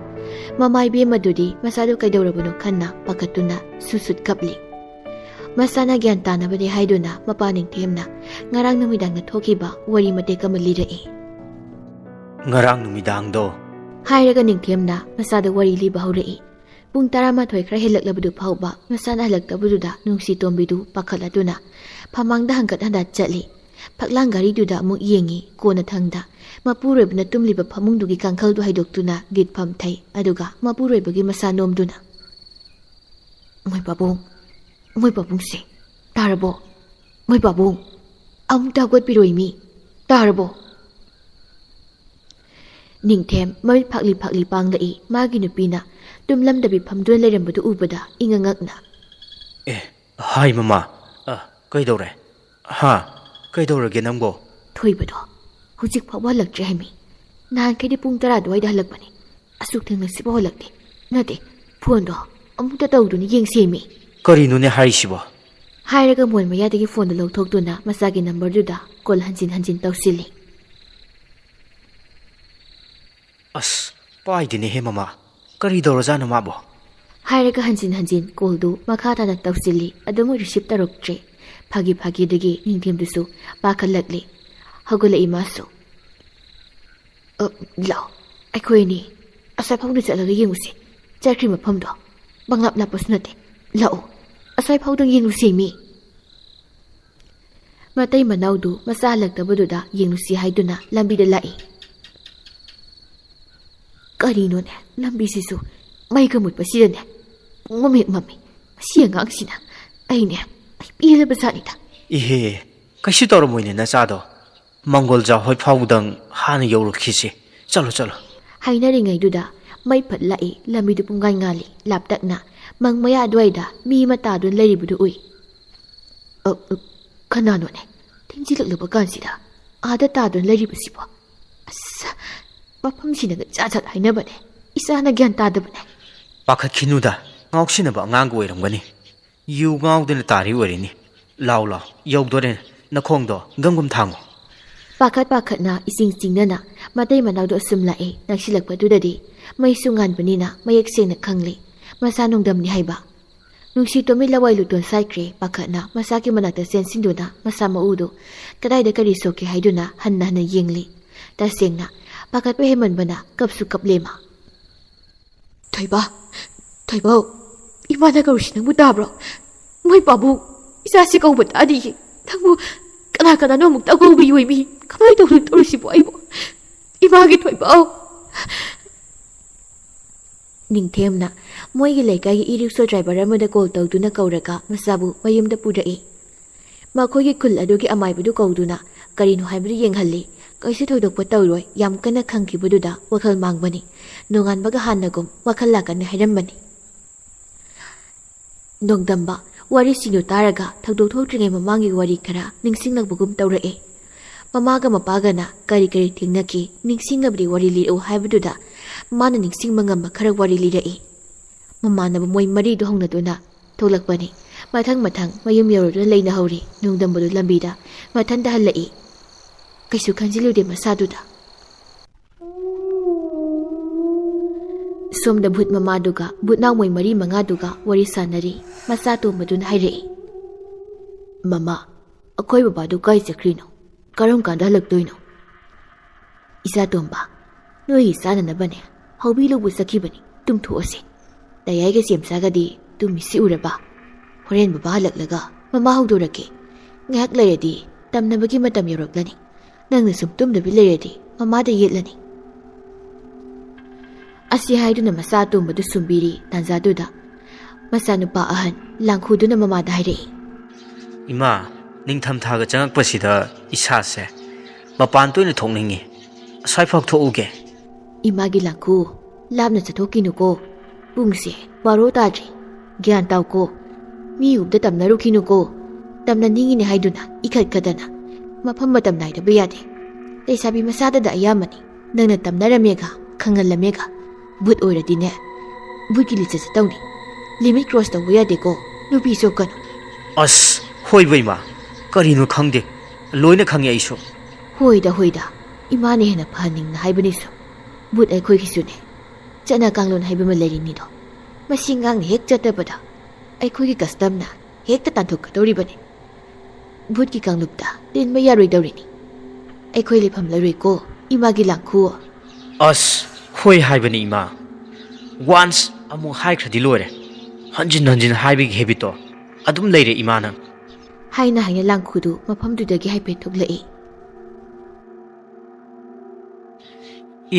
ꯃꯃꯥ ꯏꯕꯦꯝꯃꯗꯨꯗꯤ ꯃꯆꯥꯗꯨ ꯀꯩꯗꯧꯔꯕꯅꯣ ꯈꯟꯅ ꯄꯥꯈꯠꯇꯨꯅ ꯁꯨꯠ ꯀꯞꯂꯤ Masana gyan tanabani haiduna mapaning Themna ngarang numidang na thokiba wari matek ama lirai. Ngarang numidang do. Hairaga ning Themna masada wari liba haurai. Pung 12 khra helaklabadu phauba masana halaktabududa nungsi tombidu pakhaladuna phamangda hangkat handa chali. Paklang gari duda amuk yengi kona thangda mapuroibna tumliba phamungdugi kangkhaldu haidoktuna git pham thai aduga mapuroibagi masa nomduna. Moi babung se tarabo moi babung amta got piroi mi tarabo. Ningthem mamit phakli panglai magi nupina tumlamdabi phamdun leirambadu ubada ingangakna. Hai mama. Kaidore. Ha. Kaidorage nambo. Thoibado. Hujik phawa laktre haimi. Nahan kaidi pung 10 duwaida halakbani. Asuk thengna siba halakte. Nate phone do amuta tawduni yengsemi. Karino ne haisibo. Hairaga mon mayadagi phone do lawthokduna masagi number duda call hanjin tawsili. As paidine he mama. Kari dorojana mabo. Hairaga hanjin call do makha na tawsili adumu receive taroktre. Phagi dagi ningthemdusu pakhalakli hagula imaso. Lao akhoi ni asai phawdu chalaga yengusi chakri maphamdo banglap lapos nate lao asai phawdang yengusi mi matai manaudu masa halaktabududa yengusi haiduna lambida lai. Karino ne lambi sisu mai ka mutpasida ne mami siya ngaksina ai ne Pila basanita. Ihe, kaisi toro moine na chado. Mongol ja hoi phawdang hana yorokisi. Chalo. Hainari ngai duda mai phat lai lamidu pungai ngali laptakna mangmaya dwaida mi mata dun leiribudu ui. Kanano ne. Tinjilak kansida. Ada ta dun leiribasibo. Asa mafamsina ga chachat hainabane. Isana gyan tadabane. Pakhat khinuda. Ngausinaba angang oiramgani. Yu ngaudena tari warini. Lao yaudore nakhongdo gamgum thango. Pakat na ising singnana matai manaudo asumlae naksilakpadudadi may sunganbanina mayek sengna khangli masanungdamni haiba. Nungsi tomi lawai luton saikre pakat na masaki manakta sensinduna masama udo kadayda karisoke haiduna hanna yengli. Tasengna pakat peheman bana kapsu kaplema. Toiba Imana karushi nang mutabro. Moi babu, isa si kau batadi. Nangmu kana no mukta ko bi mi. Kamay to si boy mo. Imagi toy bao. Ningthem na moi gi lekai i-rickshaw driver amada call tawduna kauraka masabu mayumda pudai. Makhoi gi khul adugi amai budu kauduna karino haibri yenghalli. Kaisi thoidokpa tawroi yam kana khangkibududa wakhal mangbani. Nongan baga hanagum wakhal lakan hairambani. Nongdamba wari sinu taraga thagdok thokringai mamangi wari khara ningsinglakbugum tawrae. Mamaga mapagana kari thingnaki ningsinglabri wari liu haibududa mana ningsingmangamba khara wari lirai. Mamanaba moi mari do hongnaduna tholakpani. Mathang mayum yorodu leina hori nungdambudu lambida mathanda halai. Kaisu khanjilude masaduda. Somda bhut mamaduga bhutnaw moi mari mangaduga wari sanari masato madun hairei. Mama, akoi babadu kai chakrino. Karam kanda halaktoino. Isa tomba, noi sana nabane. Haubi lubu sakibani tumthu ase. Dayai ga semsaga di tumisi uraba. Horen baba halaklaga mama haudorake. Ngak layadi tamnabagi matam yoroklani. Nang nasum tumdabi layadi mama da yetlani. Asi haiduna masa tumbadu sumbiri tanzaduda. Masa nupa ahan langkhuduna mama da hairei. Ima, ningtham thaga changakpasida isase mapan toina thokningi. Asai phak thokuge. Imagi langkhu labna chathokinuko. Pungse baro tadri. Gyan tawko. Mi ubda tamnarukinuko. Tamnaningini haiduna ikhatkadana. Mafam matam naidaba yade. Leisabi masada da ayamani. Nangna tamnaramega khangalamega. But oiradine. Buki litsa sa tawni. Limit cross tawbo yadeko. Nupi sokano. As, hoi baima. Karino khangde. Loina khangi aiso. Hoida. Imane hena phaning na haibaniso. But ay khoi kisune. Chana kanglon haibama lari nido. Masingang hek chatabada. Ay khoi ki custom na. ꯍꯦꯛꯇ ꯇꯥꯟꯊꯣꯛꯀꯗꯧꯔꯤꯕꯅꯤ ꯚꯨꯠꯀꯤ ꯀꯥꯡꯂꯨꯞꯇ ꯇꯤꯟꯕ ꯌꯥꯔꯣꯏꯗꯧꯔꯤꯅꯤ ꯑꯩꯈꯣꯏ ꯂꯩꯐꯝ ꯂꯩꯔꯣꯏꯀꯣ ꯏꯃꯥꯒꯤ ꯂꯥꯡꯈꯨ ꯑꯁ ꯍꯣꯏ ꯍꯥꯏꯕꯅꯤ ꯏꯃꯥ ꯋꯥꯟꯁ ꯑꯃꯨꯛ ꯍꯥꯏꯈ꯭ꯔꯗꯤ ꯂꯣꯏꯔꯦ ꯍꯟꯖꯤꯟ ꯍꯟꯖꯤꯟ ꯍꯥꯏꯕꯒꯤ ꯍꯦꯕꯤꯠꯇꯣ ꯑꯗꯨꯝ ꯂꯩꯔꯦ ꯏꯃꯥꯅ ꯍꯥꯏꯅ ꯍꯥꯏꯅ ꯂꯥꯡꯈꯨꯗꯨ ꯃꯐꯝꯗꯨꯗꯒꯤ ꯍꯥꯏꯐꯦꯠ ꯊꯣꯛꯂꯛꯏ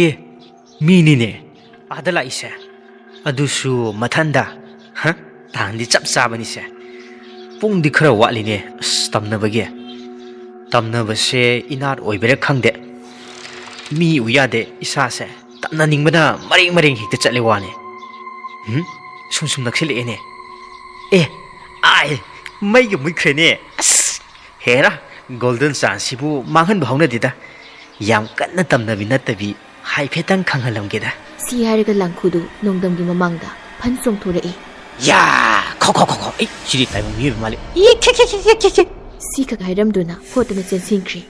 ꯑꯦ ꯃꯤꯅꯤꯅꯦ ꯑꯥꯗ ꯂꯥꯛꯏꯁꯦ ꯑꯗꯨꯁꯨ ꯃꯊꯟꯗ ꯇꯥꯟꯗꯤ ꯆꯞ ꯆꯥꯕꯅꯤꯁꯦ ꯄꯨꯡꯗꯤ ꯈꯔ ꯋꯥꯠꯂꯤꯅꯦ ꯑꯁ ꯇꯝꯅꯕꯁꯦ ꯏꯅꯥꯠ ꯑꯣꯏꯕꯩꯔꯥ ꯈꯪꯗꯦ ꯃꯤ ꯎ ꯌꯥꯗꯦ ꯏꯁꯥꯁꯦ ꯇꯝꯅꯅꯤꯡꯕꯅ ꯃꯔꯦꯡ ꯍꯦꯛꯇ ꯆꯠꯂꯦ ꯋꯥꯅꯦ ꯁꯨꯝ ꯅꯛꯁꯤꯜꯂꯛꯑꯦꯅꯦ ꯑꯦ ꯑꯥꯏ ꯃꯩꯒ ꯃꯨꯠꯈ꯭ꯔꯦꯅꯦ ꯑꯁ ꯍꯦꯔꯥ ꯒꯣꯜꯗꯟ ꯆꯥꯟꯁꯁꯤꯕꯨ ꯃꯥꯡꯍꯟꯕ ꯍꯧꯅꯗꯦꯗ ꯌꯥꯝ ꯀꯟꯅ ꯇꯝꯅꯕꯤ ꯅꯠꯇꯕꯤ ꯍꯥꯏꯐꯦꯠꯇꯪ ꯈꯪꯍꯜꯂꯝꯒꯦꯗ ꯁꯤ ꯍꯥꯏꯔꯒ ꯂꯥꯡꯈꯨꯗꯨ ꯅꯣꯡꯗꯝꯒꯤ ꯃꯃꯥꯡꯗ ꯐꯟ ꯆꯣꯡꯊꯣꯔꯛꯏ ꯌꯥ ꯈꯣ ꯑꯩ ꯁꯤꯗꯤ ꯇꯥꯏꯕꯪ ꯃꯤꯑꯣꯏꯕ ꯃꯥꯜꯂꯦ ꯁꯤ ꯈꯛ ꯍꯥꯏꯔꯝꯗꯨꯅ ꯍꯣꯠꯇꯨꯅ ꯆꯦꯟꯁꯤꯟꯈ꯭ꯔꯤ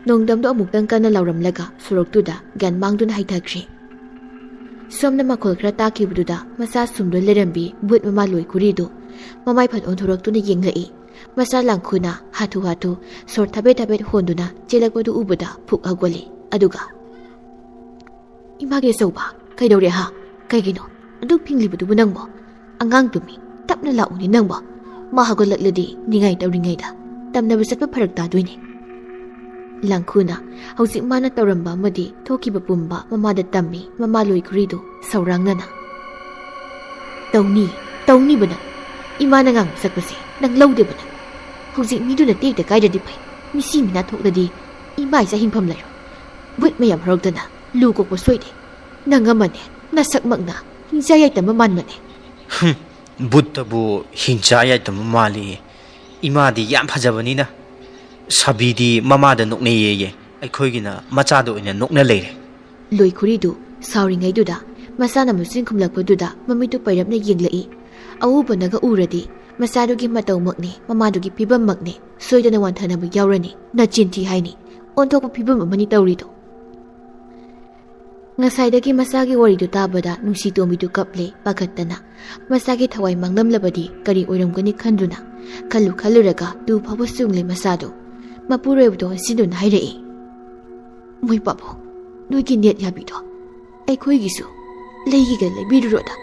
ꯅꯣꯡꯗꯝꯗꯣ ꯑꯃꯨꯛꯇꯪ ꯀꯟꯅ ꯂꯥꯎꯔꯝꯂꯒ ꯁꯣꯔꯣꯛꯇꯨꯗ ꯒ꯭ꯌꯥꯟ ꯃꯥꯡꯗꯨꯅ ꯍꯩꯊꯈ꯭ꯔꯤ ꯁꯣꯝꯅ ꯃꯈꯣꯜ ꯈꯔ ꯇꯥꯈꯤꯕꯗꯨꯗ ꯃꯆꯥ ꯁꯨꯝꯗꯨꯅ ꯂꯩꯔꯝꯕꯤ ꯕꯨꯠ ꯃꯃꯥ ꯂꯣꯏ ꯈꯨꯔꯤꯗꯨ ꯃꯃꯥꯏ ꯐꯠ ꯑꯣꯟꯊꯣꯔꯛꯇꯨꯅ ꯌꯦꯡꯂꯛꯏ ꯃꯆꯥ ꯂꯥꯡꯈꯨꯅ ꯍꯥꯊꯨ ꯁꯣꯔ ꯊꯕꯦꯠ ꯍꯣꯟꯗꯨꯅ ꯆꯦꯜꯂꯛꯄꯗꯨ ꯎꯕꯗ ꯐꯨꯛ ꯍꯧꯒꯠꯂꯤ ꯑꯗꯨꯒ ꯏꯃꯥꯒꯤ ꯑꯆꯧꯕ ꯀꯩꯗꯧꯔꯦ ꯀꯩꯒꯤꯅꯣ ꯑꯗꯨꯛ ꯐꯤꯡꯂꯤꯕꯗꯨꯕꯨ ꯅꯪꯕꯣ ꯑꯉꯥꯡ ꯇꯨꯝꯃꯤ ꯇꯞꯅ ꯂꯥꯛꯎꯅꯤ ꯅꯪꯕꯣ ꯃꯥ ꯍꯧꯒꯠꯂꯛꯂꯗꯤ ꯅꯤꯡꯉꯥꯏ ꯇꯧꯔꯤꯉꯩꯗ ꯇꯝꯅꯕ ꯆꯠꯄ ꯐꯔꯛ ꯇꯥꯗꯣꯏꯅꯤ ꯂꯥꯡꯈꯨꯅ ꯍꯧꯖꯤꯛ ꯃꯥꯅ ꯇꯧꯔꯝꯕ ꯑꯃꯗꯤ ꯊꯣꯛꯈꯤꯕ ꯄꯨꯝꯕ ꯃꯃꯥꯗ ꯇꯝꯃꯤ ꯃꯃꯥ ꯂꯣꯏ ꯈꯨꯔꯤꯗꯨ ꯁꯧꯔꯥꯡꯅꯅ ꯇꯧꯅꯤꯕ ꯅꯪ ꯏꯃꯥꯅ ꯉꯥꯡꯕ ꯆꯠꯄꯁꯦ ꯅꯪ ꯂꯧꯗꯦꯕ ꯅꯪ ꯍꯧꯖꯤꯛ ꯃꯤꯗꯨꯅ ꯇꯦꯛꯇ ꯀꯥꯏꯗ꯭ꯔꯗꯤ ꯐꯩ ꯃꯤꯁꯤ ꯃꯤꯅꯥ ꯊꯣꯛꯂꯗꯤ ꯏꯃꯥ ꯏꯆꯥ ꯍꯤꯡꯐꯝ ꯂꯩꯔꯣꯏ ꯕꯨꯠ ꯃꯌꯥꯝ ꯍꯧꯔꯛꯇꯅ ꯂꯨ ꯀꯣꯛꯄ ꯁꯣꯏꯗꯦ ꯅꯪ ꯑꯃꯅꯦ ꯅꯁꯛꯃꯛꯅ ꯍꯤꯡꯆꯥ ꯌꯥꯏꯇꯝꯕ ꯃꯥꯟꯕꯅꯦ ꯕꯨꯠꯇꯕꯨ ꯍꯤꯡꯆꯥ ꯌꯥꯏꯇꯝꯕ ꯃꯥꯜꯂꯤ ꯏꯃꯥꯗꯤ ꯌꯥꯝ ꯐꯖꯕꯅꯤꯅ ꯁꯥꯕꯤꯗꯤ ꯃꯃꯥꯗ ꯅꯣꯛꯅꯩꯌꯦꯌꯦ ꯑꯩꯈꯣꯏꯒꯤꯅ ꯃꯆꯥꯗ ꯑꯣꯏꯅ ꯅꯣꯛꯅ ꯂꯩꯔꯦ ꯂꯣꯏ ꯈꯨꯔꯤꯗꯨ ꯁꯥꯎꯔꯤꯉꯩꯗꯨꯗ ꯃꯆꯥꯅ ꯃꯆꯤꯟ ꯈꯨꯝꯂꯛꯄꯗꯨꯗ ꯃꯃꯤꯠꯇꯨ ꯄꯩꯔꯞꯅ ꯌꯦꯡꯂꯛꯏ ꯑꯎꯕꯅꯒ ꯎꯔꯗꯤ ꯃꯆꯥꯗꯨꯒꯤ ꯃꯇꯧꯃꯛꯅꯤ ꯃꯃꯥꯗꯨꯒꯤ ꯐꯤꯕꯝꯃꯛꯅꯤ ꯁꯣꯏꯗꯅ ꯋꯥꯟꯊꯅꯕ ꯌꯥꯎꯔꯅꯤ ꯅꯆꯤꯟꯊꯤ ꯍꯥꯏꯅꯤ ꯑꯣꯟꯊꯣꯛꯄ ꯐꯤꯕꯝ ꯑꯃꯅꯤ ꯇꯧꯔꯤꯗꯣ ꯉꯁꯥꯏꯗꯒꯤ ꯃꯆꯥꯒꯤ ꯋꯥꯔꯤꯗꯨ ꯇꯥꯕꯗ ꯅꯨꯡꯁꯤꯇꯣꯝꯕꯤꯗꯨ ꯀꯞꯂꯦ ꯄꯥꯈꯠꯇꯅ ꯃꯆꯥꯒꯤ ꯊꯋꯥꯏ ꯃꯥꯡꯂꯝꯂꯕꯗꯤ ꯀꯔꯤ ꯑꯣꯏꯔꯝꯒꯅꯤ ꯈꯟꯗꯨꯅ ꯈꯜꯂꯨꯔꯒ ꯇꯨ ꯐꯥꯎꯕ ꯆꯨꯡꯂꯦ ꯃꯆꯥꯗꯨ ꯃꯄꯨꯔꯣꯏꯕꯗꯣ ꯍꯟꯁꯤꯟꯗꯨꯅ ꯍꯥꯏꯔꯛꯏ ꯃꯣꯏ ꯄꯥꯕꯨꯡ ꯅꯣꯏꯒꯤ ꯅꯦꯠ ꯌꯥꯕꯤꯗꯣ ꯑꯩꯈꯣꯏꯒꯤꯁꯨ ꯂꯩꯒꯤꯒ ꯂꯩꯕꯤꯔꯨꯔꯣꯗ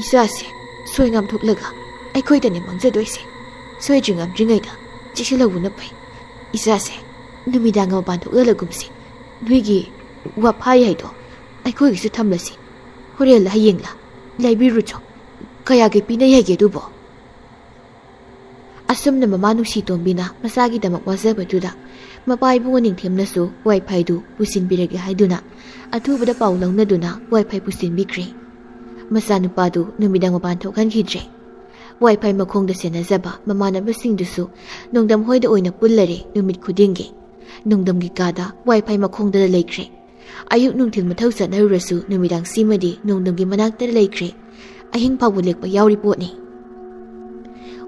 ꯏꯆꯥꯁꯦ ꯁꯣꯏ ꯉꯥꯝꯊꯣꯛꯂꯒ ꯑꯩꯈꯣꯏꯗꯅꯦ ꯃꯥꯡꯖꯗꯣꯏꯁꯦ ꯁꯣꯏꯗ꯭ꯔꯤ ꯉꯝꯗ꯭ꯔꯤꯉꯩꯗ ꯆꯦꯛꯁꯤꯜꯍꯧꯕꯅ ꯐꯩ ꯏꯆꯥꯁꯦ ꯅꯨꯃꯤꯗꯥꯡ ꯃꯄꯥꯟ ꯊꯣꯛꯍꯜꯂꯒꯨꯝꯁꯤ ꯅꯣꯏꯒꯤ ꯋꯥꯐꯥꯏ ꯍꯥꯏꯗꯣ ꯑꯩꯈꯣꯏꯒꯤꯁꯨ ꯊꯝꯂꯁꯤ ꯍꯣꯔꯦꯟꯂ ꯍꯌꯦꯡꯂ ꯂꯩꯕꯤꯔꯨꯆꯣ ꯀꯌꯥꯒꯤ ꯄꯤꯅꯩ ꯍꯥꯏꯒꯦ ꯑꯗꯨꯕꯣ ꯑꯁꯨꯝꯅ ꯃꯃꯥ ꯅꯨꯡꯁꯤꯇꯣꯝꯕꯤꯅ ꯃꯆꯥꯒꯤꯗꯃꯛ ꯋꯥꯖꯕꯗꯨꯗ ꯃꯄꯥ ꯏꯕꯨꯡꯉꯣ ꯅꯤꯡꯊꯦꯝꯅꯁꯨ ꯋꯥꯏꯐꯥꯏꯗꯨ ꯄꯨꯁꯤꯟꯕꯤꯔꯒꯦ ꯍꯥꯏꯗꯨꯅ ꯑꯊꯨꯕꯗ ꯄꯥꯎ ꯂꯧꯅꯗꯨꯅ ꯋꯥꯏꯐꯥꯏ ꯄꯨꯁꯤꯟꯕꯤꯈ꯭ꯔꯦ ꯃꯆꯥꯅꯨꯄꯥꯗꯨ ꯅꯨꯃꯤꯗꯥꯡ ꯃꯄꯥꯟ ꯊꯣꯛꯍꯟꯈꯤꯗ꯭ꯔꯦ ꯋꯥꯏꯐꯥꯏ ꯃꯈꯣꯡꯗ ꯁꯦꯟꯅꯖꯕ ꯃꯃꯥꯟꯅꯕꯁꯤꯡꯗꯨꯁꯨ ꯅꯣꯡꯗꯝ ꯍꯣꯏꯗ ꯑꯣꯏꯅ ꯄꯨꯜꯂꯔꯦ ꯅꯨꯃꯤꯠ ꯈꯨꯗꯤꯡꯒꯤ ꯅꯣꯡꯗꯝꯒꯤ ꯀꯥꯗ ꯋꯥꯏꯐꯥꯏ ꯃꯈꯣꯡꯗ ꯂꯩꯈ꯭ꯔꯦ ꯑꯌꯨꯛ ꯅꯨꯡꯊꯤꯜ ꯃꯊꯧ ꯆꯠꯅꯔꯨꯔꯁꯨ ꯅꯨꯃꯤꯗꯥꯡ ꯁꯤꯃꯗꯤ ꯅꯣꯡꯗꯝꯒꯤ ꯃꯅꯥꯛꯇ ꯂꯩꯈ꯭ꯔꯦ ꯑꯍꯤꯡ ꯐꯥꯎꯕ ꯂꯦꯛꯄ ꯌꯥꯎꯔꯤ ꯄꯣꯠꯅꯤ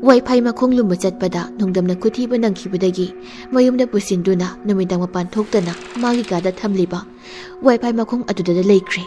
ꯋꯥꯏꯐꯥꯏ ꯃꯈꯣꯡ ꯂꯨꯝꯕ ꯆꯠꯄꯗ ꯅꯣꯡꯗꯝꯅ ꯈꯨꯊꯤꯕ ꯅꯪꯈꯤꯕꯗꯒꯤ ꯃꯌꯨꯝꯗ ꯄꯨꯁꯤꯟꯗꯨꯅ ꯅꯨꯃꯤꯗꯥꯡ ꯃꯄꯥꯟ ꯊꯣꯛꯇꯅ ꯃꯥꯒꯤ ꯀꯥꯗ ꯊꯝꯂꯤꯕ ꯋꯥꯏꯐꯥꯏ ꯃꯈꯣꯡ ꯑꯗꯨꯗ ꯂꯩꯈ꯭ꯔꯦ